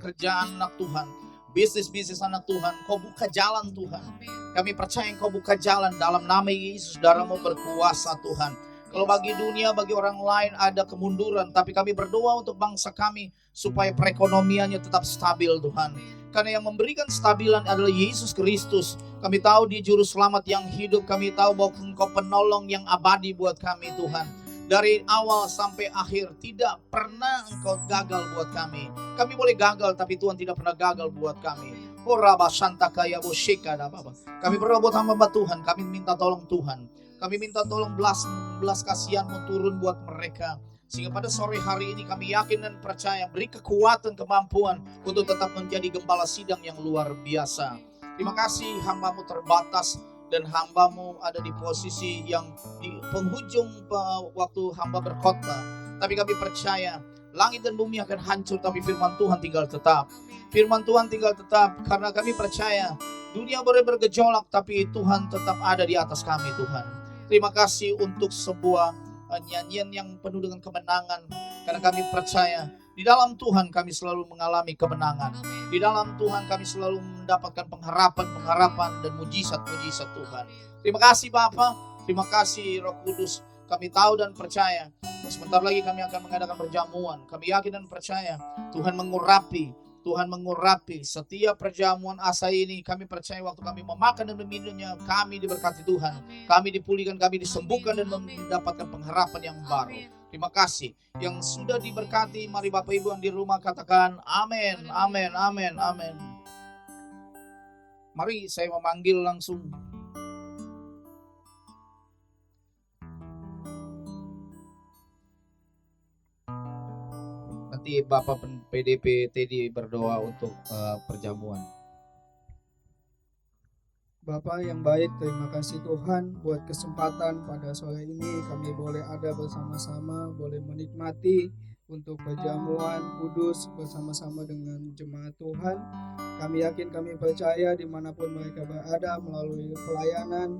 [SPEAKER 4] anak Tuhan, bisnis anak Tuhan, Kau buka jalan Tuhan. Kami percaya Kau buka jalan dalam nama Yesus, darah-Mu berkuasa Tuhan. Kalau bagi dunia, bagi orang lain ada kemunduran, tapi kami berdoa untuk bangsa kami supaya perekonomiannya tetap stabil Tuhan. Karena yang memberikan stabilan adalah Yesus Kristus. Kami tahu Dia juru selamat yang hidup. Kami tahu bahwa Engkau penolong yang abadi buat kami Tuhan. Dari awal sampai akhir tidak pernah Engkau gagal buat kami. Kami boleh gagal tapi Tuhan tidak pernah gagal buat kami. Kami berdoa buat hamba Tuhan. Kami minta tolong Tuhan. Kami minta tolong belas kasihan-Mu turun buat mereka. Sehingga pada sore hari ini kami yakin dan percaya beri kekuatan, kemampuan untuk tetap menjadi gembala sidang yang luar biasa. Terima kasih hamba-Mu terbatas dan hamba-Mu ada di posisi yang di penghujung waktu hamba berkhotbah. Tapi kami percaya langit dan bumi akan hancur tapi firman Tuhan tinggal tetap. Firman Tuhan tinggal tetap karena kami percaya dunia boleh bergejolak tapi Tuhan tetap ada di atas kami Tuhan. Terima kasih untuk sebuah nyanyian yang penuh dengan kemenangan. Karena kami percaya di dalam Tuhan kami selalu mengalami kemenangan. Di dalam Tuhan kami selalu mendapatkan pengharapan dan mujizat-mujizat Tuhan. Terima kasih Bapa, terima kasih Roh Kudus. Kami tahu dan percaya sebentar lagi kami akan mengadakan perjamuan. Kami yakin dan percaya Tuhan mengurapi setiap perjamuan asa ini. Kami percaya waktu kami memakan dan meminumnya, kami diberkati Tuhan. Kami dipulihkan, kami disembuhkan dan mendapatkan pengharapan yang baru. Terima kasih. Yang sudah diberkati, mari Bapak Ibu yang di rumah katakan amin, amin, amin, amin. Mari saya memanggil langsung nanti Bapak PDP Teddy berdoa untuk perjamuan.
[SPEAKER 5] Bapa yang baik, terima kasih Tuhan buat kesempatan pada sore ini kami boleh ada bersama-sama, boleh menikmati untuk perjamuan kudus bersama-sama dengan jemaat Tuhan. Kami yakin, kami percaya dimanapun mereka berada melalui pelayanan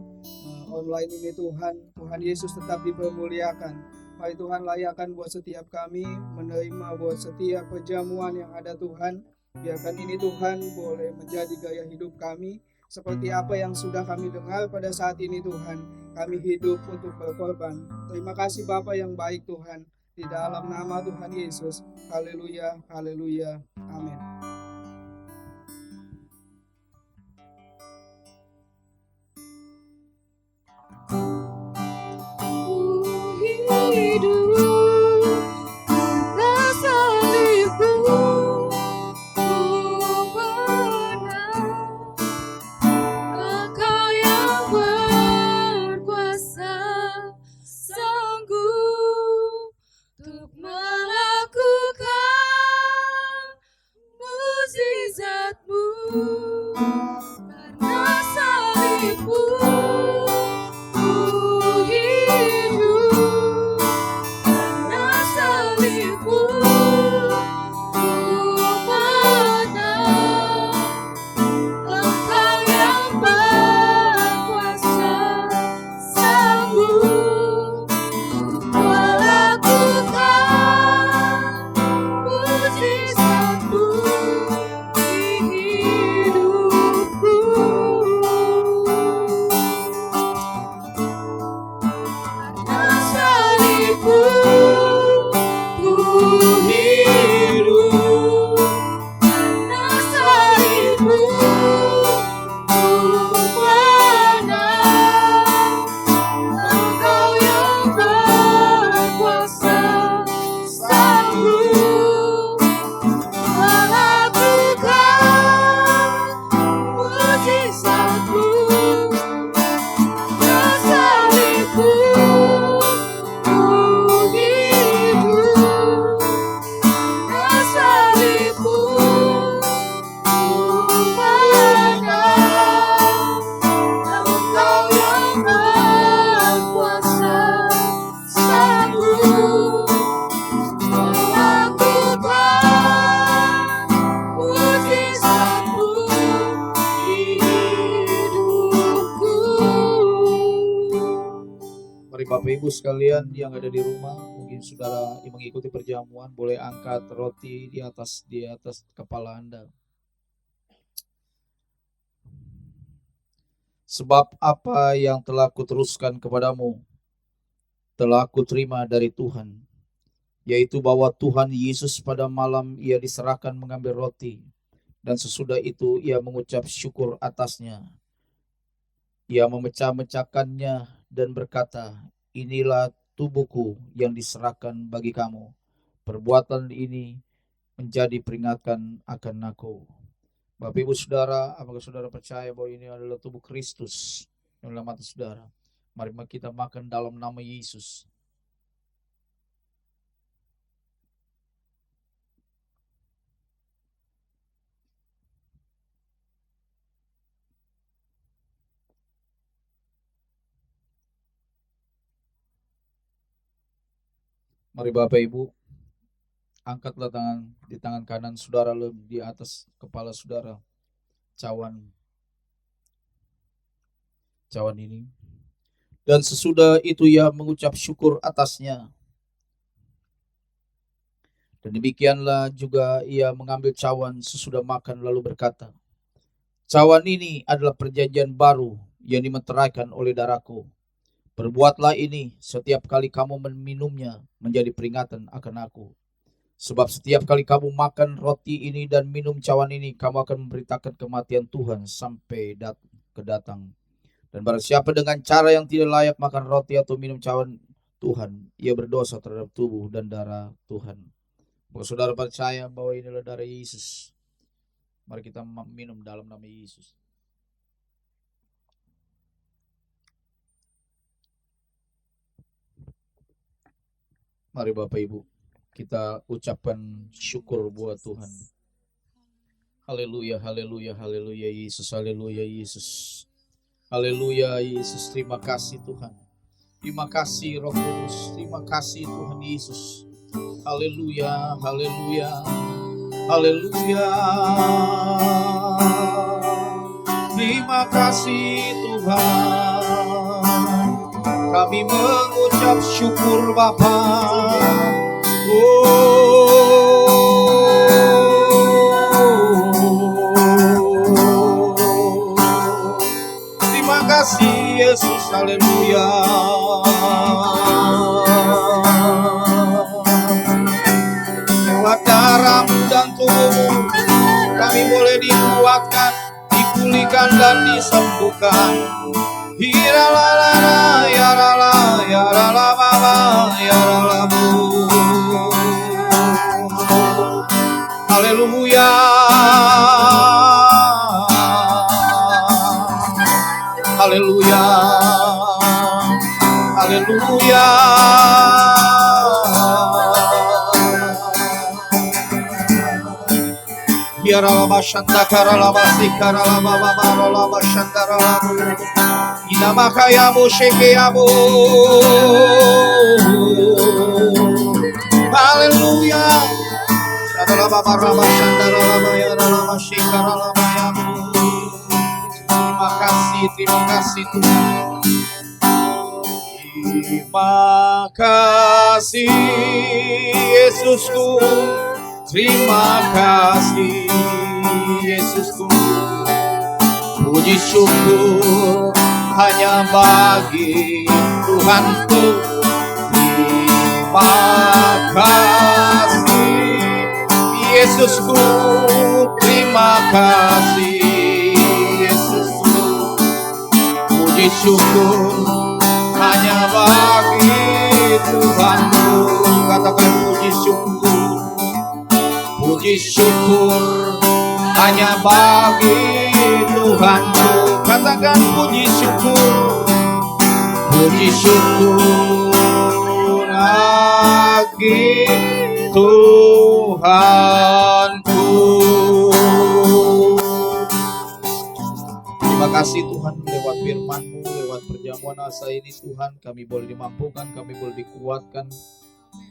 [SPEAKER 5] online ini Tuhan Yesus tetap dipermuliakan. Mari Tuhan layakan buat setiap kami menerima buat setiap perjamuan yang ada Tuhan. Biarkan ini Tuhan boleh menjadi gaya hidup kami. Seperti apa yang sudah kami dengar pada saat ini Tuhan, kami hidup untuk berkorban. Terima kasih Bapa yang baik Tuhan, di dalam nama Tuhan Yesus. Haleluya, haleluya, amin.
[SPEAKER 6] Mujizatmu di hidup
[SPEAKER 3] Bapak Ibu sekalian yang ada di rumah, mungkin saudara yang mengikuti perjamuan boleh angkat roti di atas kepala Anda. Sebab apa yang telah kuteruskan kepadamu telah kuterima dari Tuhan, yaitu bahwa Tuhan Yesus pada malam ia diserahkan mengambil roti, dan sesudah itu ia mengucap syukur atasnya. Ia memecah-mecahkannya dan berkata, inilah tubuhku yang diserahkan bagi kamu. Perbuatan ini menjadi peringatan akan aku. Bapak Ibu Saudara, apakah saudara percaya bahwa ini adalah tubuh Kristus yang dalam hati saudara? Mari kita makan dalam nama Yesus. Mari Bapak Ibu, angkatlah di tangan kanan saudara, di atas kepala saudara cawan ini. Dan sesudah itu ia mengucap syukur atasnya. Dan demikianlah juga ia mengambil cawan sesudah makan lalu berkata, cawan ini adalah perjanjian baru yang dimeteraikan oleh darahku. Perbuatlah ini setiap kali kamu meminumnya menjadi peringatan akan aku. Sebab setiap kali kamu makan roti ini dan minum cawan ini, kamu akan memberitakan kematian Tuhan sampai kedatang. Dan barang siapa dengan cara yang tidak layak makan roti atau minum cawan Tuhan, ia berdosa terhadap tubuh dan darah Tuhan. Maka saudara percaya bahwa inilah darah Yesus. Mari kita minum dalam nama Yesus. Mari Bapak Ibu, kita ucapkan syukur buat Tuhan. Haleluya, haleluya, haleluya Yesus, haleluya Yesus. Haleluya Yesus, terima kasih Tuhan. Terima kasih Roh Kudus, terima kasih Tuhan Yesus. Haleluya, haleluya, haleluya. Terima kasih Tuhan. Kami mengucap syukur Bapa. Terima kasih Yesus, haleluya. Lewat darahmu dan tubuhmu kami boleh dikuatkan, dipulihkan dan disembuhkan. Hiralala yarala yarala baba yarala bu. Haleluya. Haleluya. Haleluya. Yarala bashanda karala basikarala baba barala bashandara. Inamakayamo shekeyamo. Haleluya. Shadala baba rama shandara lama yarala bashikarala bayamu. Terima kasih Tuhan. Terima kasih Yesusku. Terima kasih Yesusku. Puji syukur hanya bagi Tuhanku. Terima kasih Yesusku. Terima kasih Yesusku. Puji syukur hanya bagi Tuhanku. Katakan puji syukur. Puji syukur hanya bagi Tuhanku. Katakan puji syukur. Puji syukur bagi Tuhanku. Terima kasih Tuhan, lewat firman-Mu, lewat perjamuan asa ini Tuhan, kami boleh dimampukan, kami boleh dikuatkan,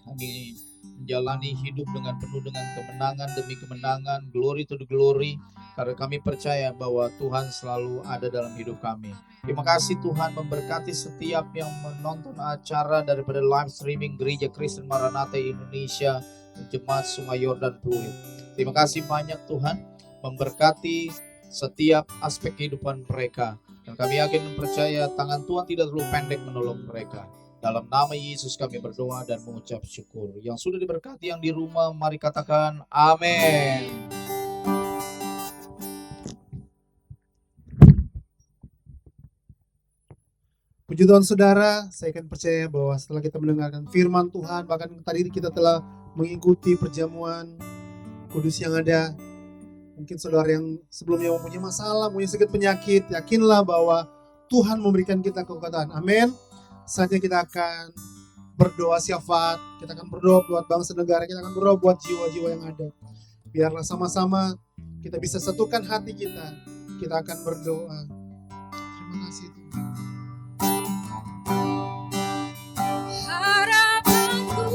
[SPEAKER 3] kami
[SPEAKER 4] menjalani hidup dengan penuh dengan kemenangan demi kemenangan, glory to the glory, karena kami percaya bahwa Tuhan selalu ada dalam hidup kami. Terima kasih Tuhan memberkati setiap yang menonton acara daripada live streaming Gereja Kristen Maranatha Indonesia, Jemaat Sungai Yordan Pluit. Terima kasih banyak Tuhan memberkati setiap aspek kehidupan mereka. Dan kami yakin percaya tangan Tuhan tidak terlalu pendek menolong mereka. Dalam nama Yesus kami berdoa dan mengucap syukur. Yang sudah diberkati yang di rumah, mari katakan amin.
[SPEAKER 1] Puji Tuhan saudara, saya akan percaya bahwa setelah kita mendengarkan firman Tuhan, bahkan tadi kita telah mengikuti perjamuan kudus yang ada. Mungkin saudara yang sebelumnya mempunyai masalah, mempunyai sakit penyakit, yakinlah bahwa Tuhan memberikan kita kekuatan. Amin. Saatnya kita akan berdoa syafaat, kita akan berdoa buat bangsa negara, kita akan berdoa buat jiwa-jiwa yang ada. Biarlah sama-sama kita bisa satukan hati kita. Kita akan berdoa. Terima kasih Tuhan.
[SPEAKER 2] Harapanku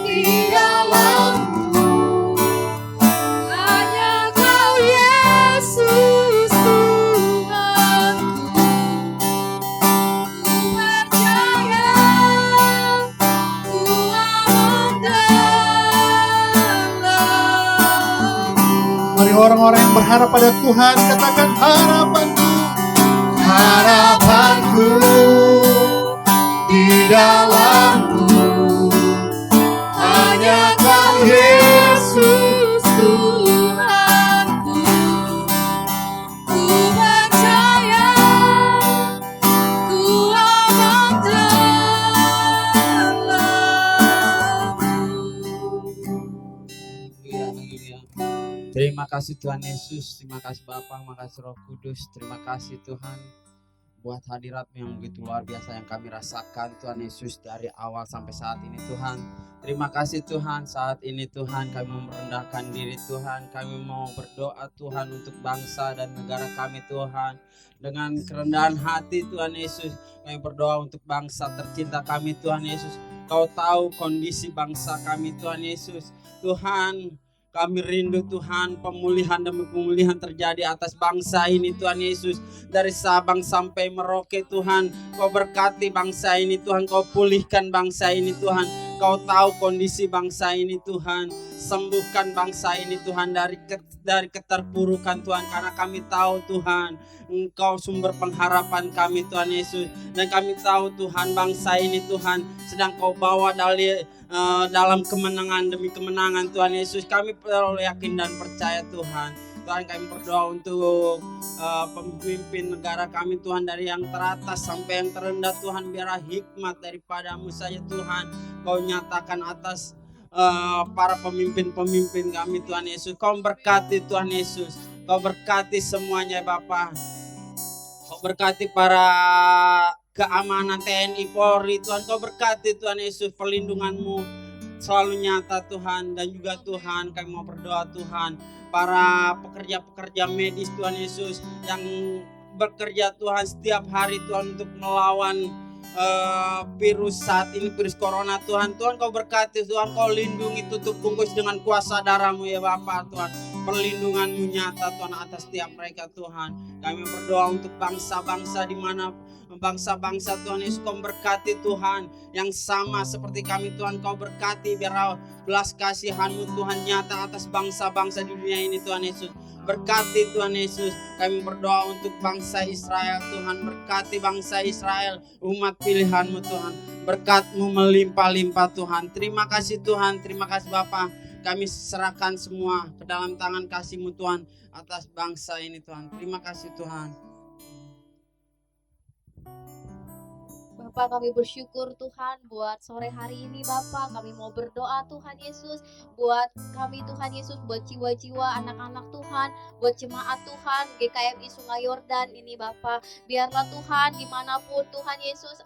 [SPEAKER 2] di dalam-Mu, hanya Kau Yesus Tuhanku. Ku percaya, ku aman dalam-Mu.
[SPEAKER 1] Mari orang-orang yang berharap pada Tuhan katakan harapanku, harapanku di dalam-Mu, hanya Kau Yesus
[SPEAKER 2] Tuhanku. Ku percaya, ku aman dalam-Mu.
[SPEAKER 6] Terima kasih Tuhan Yesus, terima kasih Bapa, terima kasih Roh Kudus, terima kasih Tuhan buat hadirat yang begitu luar biasa yang kami rasakan Tuhan Yesus dari awal sampai saat ini Tuhan. Terima kasih Tuhan, saat ini Tuhan kami mau merendahkan diri Tuhan, kami mau berdoa Tuhan untuk bangsa dan negara kami Tuhan. Dengan kerendahan hati Tuhan Yesus, kami berdoa untuk bangsa tercinta kami Tuhan Yesus. Kau tahu kondisi bangsa kami Tuhan Yesus. Tuhan, kami rindu Tuhan pemulihan demi pemulihan terjadi atas bangsa ini Tuhan Yesus. Dari Sabang sampai Merauke Tuhan, Kau berkati bangsa ini Tuhan, Kau pulihkan bangsa ini Tuhan. Kau tahu kondisi bangsa ini Tuhan. Sembuhkan bangsa ini Tuhan dari keterpurukan Tuhan. Karena kami tahu Tuhan, Engkau sumber pengharapan kami Tuhan Yesus. Dan kami tahu Tuhan bangsa ini Tuhan sedang Kau bawa dalam kemenangan demi kemenangan Tuhan Yesus. Kami perlu yakin dan percaya Tuhan. Tuhan kami berdoa untuk pemimpin negara kami Tuhan, dari yang teratas sampai yang terendah Tuhan. Biarlah hikmat daripada-Mu saja Tuhan Kau nyatakan atas para pemimpin-pemimpin kami Tuhan Yesus. Kau berkati Tuhan Yesus, Kau berkati semuanya Bapa. Kau berkati para keamanan TNI Polri Tuhan. Kau berkati Tuhan Yesus, perlindungan-Mu selalu nyata Tuhan. Dan juga Tuhan kami mau berdoa Tuhan, para pekerja-pekerja medis Tuhan Yesus yang bekerja Tuhan setiap hari Tuhan untuk melawan virus saat ini, virus corona Tuhan. Tuhan Kau berkati Tuhan, Kau lindungi, tutup bungkus dengan kuasa darah-Mu ya Bapa Tuhan. Perlindungan-Mu nyata Tuhan atas setiap mereka Tuhan. Kami berdoa untuk bangsa-bangsa di mana bangsa-bangsa Tuhan Yesus. Kau berkati Tuhan yang sama seperti kami Tuhan. Kau berkati biar belas kasihan-Mu Tuhan nyata atas bangsa-bangsa di dunia ini Tuhan Yesus. Berkati Tuhan Yesus. Kami berdoa untuk bangsa Israel Tuhan. Berkati bangsa Israel, umat pilihan-Mu Tuhan. Berkat-Mu melimpah-limpah Tuhan. Terima kasih Tuhan, terima kasih Bapa. Kami serahkan semua ke dalam tangan kasih-Mu Tuhan atas bangsa ini Tuhan. Terima kasih Tuhan.
[SPEAKER 7] Bapak, kami bersyukur Tuhan buat sore hari ini Bapak. Kami mau berdoa Tuhan Yesus buat kami Tuhan Yesus, buat jiwa-jiwa anak-anak Tuhan, buat jemaat Tuhan GKMI Sungai Yordan ini Bapak. Biarlah Tuhan dimanapun Tuhan Yesus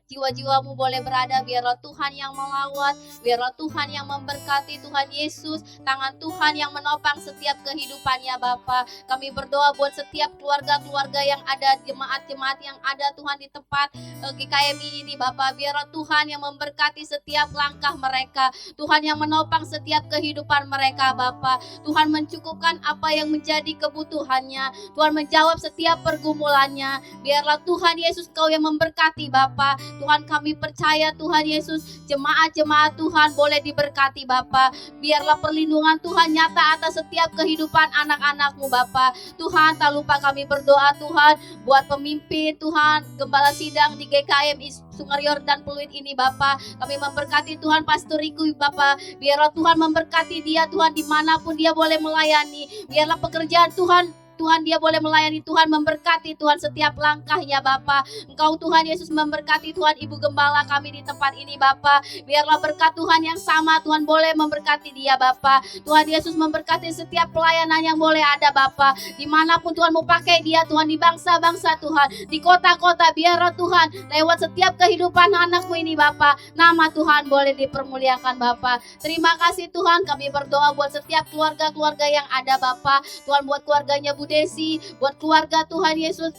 [SPEAKER 7] jiwa-jiwamu boleh berada. Biarlah Tuhan yang melawat, biarlah Tuhan yang memberkati Tuhan Yesus. Tangan Tuhan yang menopang setiap kehidupannya Bapa. Kami berdoa buat setiap keluarga-keluarga yang ada, jemaat-jemaat yang ada Tuhan di tempat GKMI ini Bapa. Biarlah Tuhan yang memberkati setiap langkah mereka, Tuhan yang menopang setiap kehidupan mereka Bapa. Tuhan mencukupkan apa yang menjadi kebutuhannya, Tuhan menjawab setiap pergumulannya. Biarlah Tuhan Yesus Kau yang memberkati Bapa. Tuhan kami percaya Tuhan Yesus, jemaat-jemaat Tuhan boleh diberkati Bapa. Biarlah perlindungan Tuhan nyata atas setiap kehidupan anak-anak-Mu Bapa. Tuhan tak lupa kami berdoa Tuhan buat pemimpin Tuhan, gembala sidang di GKMI Sungai Yordan Pluit ini Bapa. Kami memberkati Tuhan Pastor Riku Bapa. Biarlah Tuhan memberkati dia Tuhan dimanapun dia boleh melayani. Biarlah pekerjaan Tuhan dia boleh melayani, Tuhan memberkati Tuhan setiap langkahnya Bapa. Engkau Tuhan Yesus memberkati Tuhan Ibu Gembala kami di tempat ini Bapa. Biarlah berkat Tuhan yang sama Tuhan boleh memberkati dia Bapa. Tuhan Yesus memberkati setiap pelayanan yang boleh ada Bapa. Dimanapun Tuhan mau pakai dia Tuhan, di bangsa-bangsa Tuhan, di kota-kota, biarlah Tuhan lewat setiap kehidupan anak-Mu ini Bapa, nama Tuhan boleh dipermuliakan Bapa. Terima kasih Tuhan, kami berdoa buat setiap keluarga-keluarga yang ada Bapa. Tuhan buat keluarganya Bu Desi, buat keluarga Tuhan Yesus,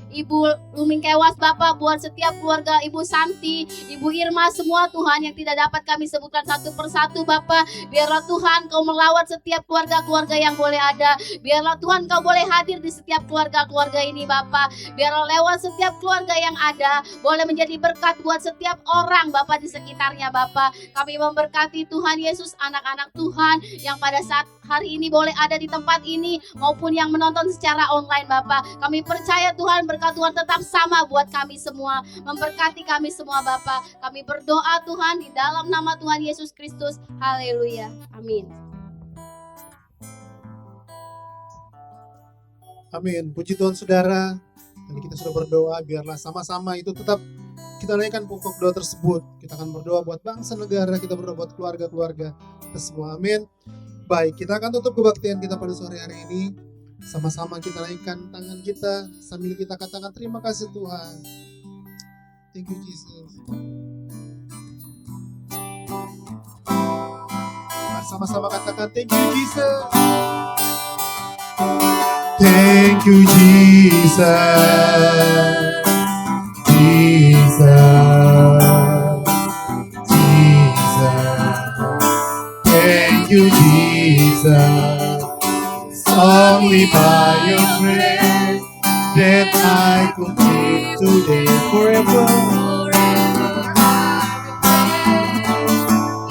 [SPEAKER 7] Ibu Luming Kewas Bapak, buat setiap keluarga Ibu Santi, Ibu Irma, semua Tuhan yang tidak dapat kami sebutkan satu persatu Bapak. Biarlah Tuhan Kau melawat setiap keluarga-keluarga yang boleh ada. Biarlah Tuhan Kau boleh hadir di setiap keluarga-keluarga ini Bapak. Biarlah lewat setiap keluarga yang ada boleh menjadi berkat buat setiap orang Bapak di sekitarnya Bapak. Kami memberkati Tuhan Yesus anak-anak Tuhan yang pada saat hari ini boleh ada di tempat ini maupun yang menonton secara online Bapak. Kami percaya Tuhan berkat Tuhan tetap sama buat kami semua, memberkati kami semua Bapa. Kami berdoa Tuhan di dalam nama Tuhan Yesus Kristus. Haleluya. Amin.
[SPEAKER 1] Amin. Puji Tuhan saudara. Tadi kita sudah berdoa, biarlah sama-sama itu tetap kita naikkan pokok doa tersebut. Kita akan berdoa buat bangsa negara, kita berdoa buat keluarga-keluarga kita semua. Amin. Baik, kita akan tutup kebaktian kita pada sore hari ini. Sama-sama kita naikkan tangan kita sambil kita katakan terima kasih Tuhan. Thank you Jesus. Sama-sama katakan thank you Jesus. Thank you Jesus. Jesus. Jesus. Thank you Jesus. Only by your grace that I could live today forever.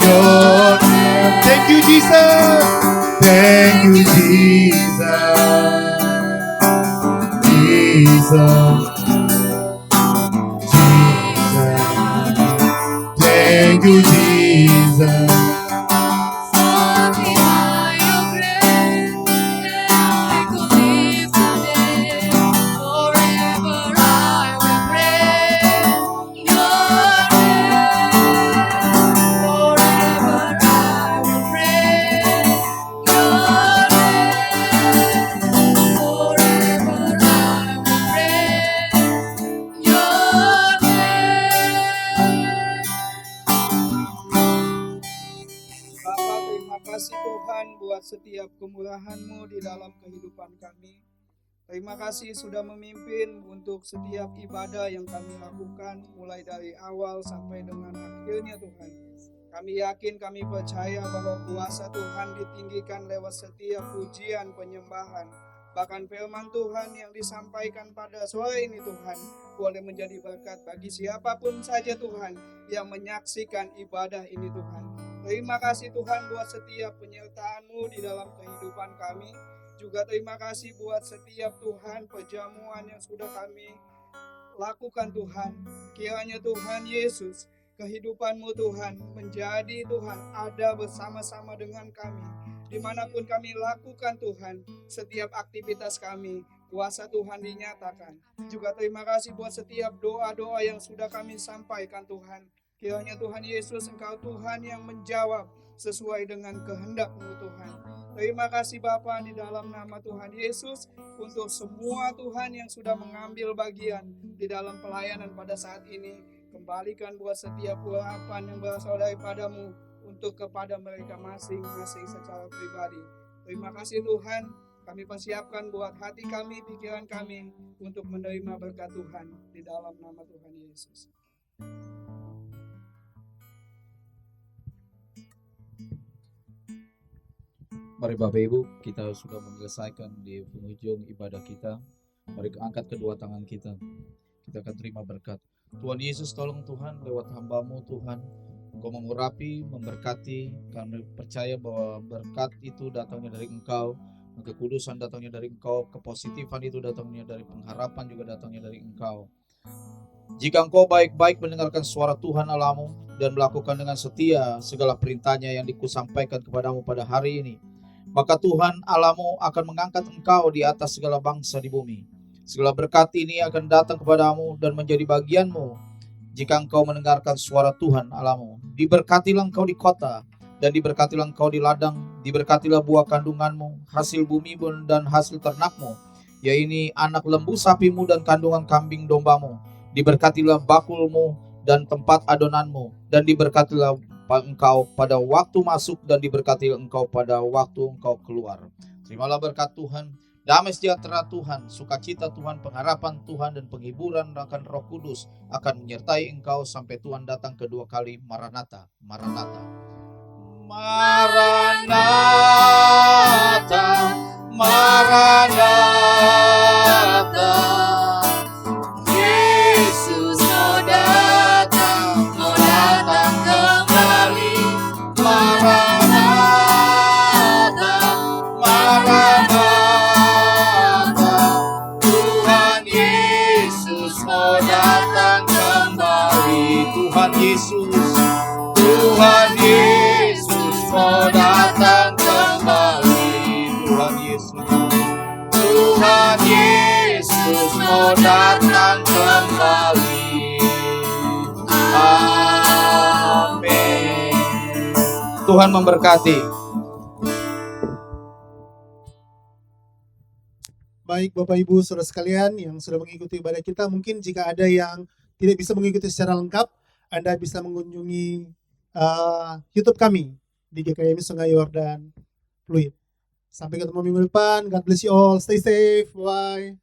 [SPEAKER 1] Your name. Thank you, Jesus. Thank you, Jesus. Jesus. Jesus. Thank you, Jesus.
[SPEAKER 5] Setiap kemurahan-Mu di dalam kehidupan kami. Terima kasih sudah memimpin untuk setiap ibadah yang kami lakukan mulai dari awal sampai dengan akhirnya Tuhan. Kami yakin, kami percaya bahwa kuasa Tuhan ditinggikan lewat setiap pujian penyembahan. Bahkan firman Tuhan yang disampaikan pada sore ini Tuhan boleh menjadi berkat bagi siapapun saja Tuhan yang menyaksikan ibadah ini Tuhan. Terima kasih Tuhan buat setiap penyertaan-Mu di dalam kehidupan kami. Juga terima kasih buat setiap Tuhan perjamuan yang sudah kami lakukan Tuhan. Kiranya Tuhan Yesus, kehidupan-Mu Tuhan menjadi Tuhan ada bersama-sama dengan kami. Dimanapun kami lakukan Tuhan, setiap aktivitas kami, kuasa Tuhan dinyatakan. Juga terima kasih buat setiap doa-doa yang sudah kami sampaikan Tuhan. Kiranya Tuhan Yesus, Engkau Tuhan yang menjawab sesuai dengan kehendak-Mu Tuhan. Terima kasih Bapa di dalam nama Tuhan Yesus untuk semua Tuhan yang sudah mengambil bagian di dalam pelayanan pada saat ini. kembalikan buat setiap urapan yang berasal daripadamu untuk kepada mereka masing-masing secara pribadi. Terima kasih Tuhan, kami persiapkan buat hati kami, pikiran kami untuk menerima berkat Tuhan di dalam nama Tuhan Yesus.
[SPEAKER 3] Mari Bapak Ibu, kita sudah menyelesaikan di penghujung ibadah kita. Mari angkat kedua tangan kita. Kita akan terima berkat. Tuhan Yesus, tolong Tuhan lewat hamba-Mu Tuhan. Engkau mengurapi, memberkati. Kami percaya bahwa berkat itu datangnya dari Engkau. Kekudusan datangnya dari Engkau. Kepositifan itu datangnya dari pengharapan, juga datangnya dari Engkau. Jika Engkau baik-baik mendengarkan suara Tuhan Allahmu dan melakukan dengan setia segala perintahnya yang dikusampaikan kepadamu pada hari ini, maka Tuhan Allahmu akan mengangkat Engkau di atas segala bangsa di bumi. Segala berkat ini akan datang kepadamu dan menjadi bagianmu jika engkau mendengarkan suara Tuhan Allahmu. Diberkatilah engkau di kota, dan diberkatilah engkau di ladang, diberkatilah buah kandunganmu, hasil bumi dan hasil ternakmu, yaitu anak lembu sapimu dan kandungan kambing dombamu. Diberkatilah bakulmu dan tempat adonanmu, dan diberkatilah engkau pada waktu masuk, dan diberkatilah engkau pada waktu engkau keluar. Terimalah berkat Tuhan, damai sejahtera Tuhan, sukacita Tuhan, pengharapan Tuhan, dan penghiburan akan Roh Kudus akan menyertai engkau sampai Tuhan datang kedua kali. Maranatha, Maranatha. Maranatha, Maranatha. Yesus mau datang kembali. Maranatha, Maranatha. Tuhan Yesus mau datang kembali. Tuhan Yesus, Tuhan Yesus mau datang kembali. Tuhan Yesus, Tuhan Yesus mau datang kembali. Amin. Tuhan memberkati.
[SPEAKER 1] Baik Bapak Ibu Saudara sekalian yang sudah mengikuti ibadah kita, mungkin jika ada yang tidak bisa mengikuti secara lengkap, Anda bisa mengunjungi YouTube kami di GKMI Sungai Yordan Fluid. Sampai ketemu minggu depan. God bless you all. Stay safe. Bye.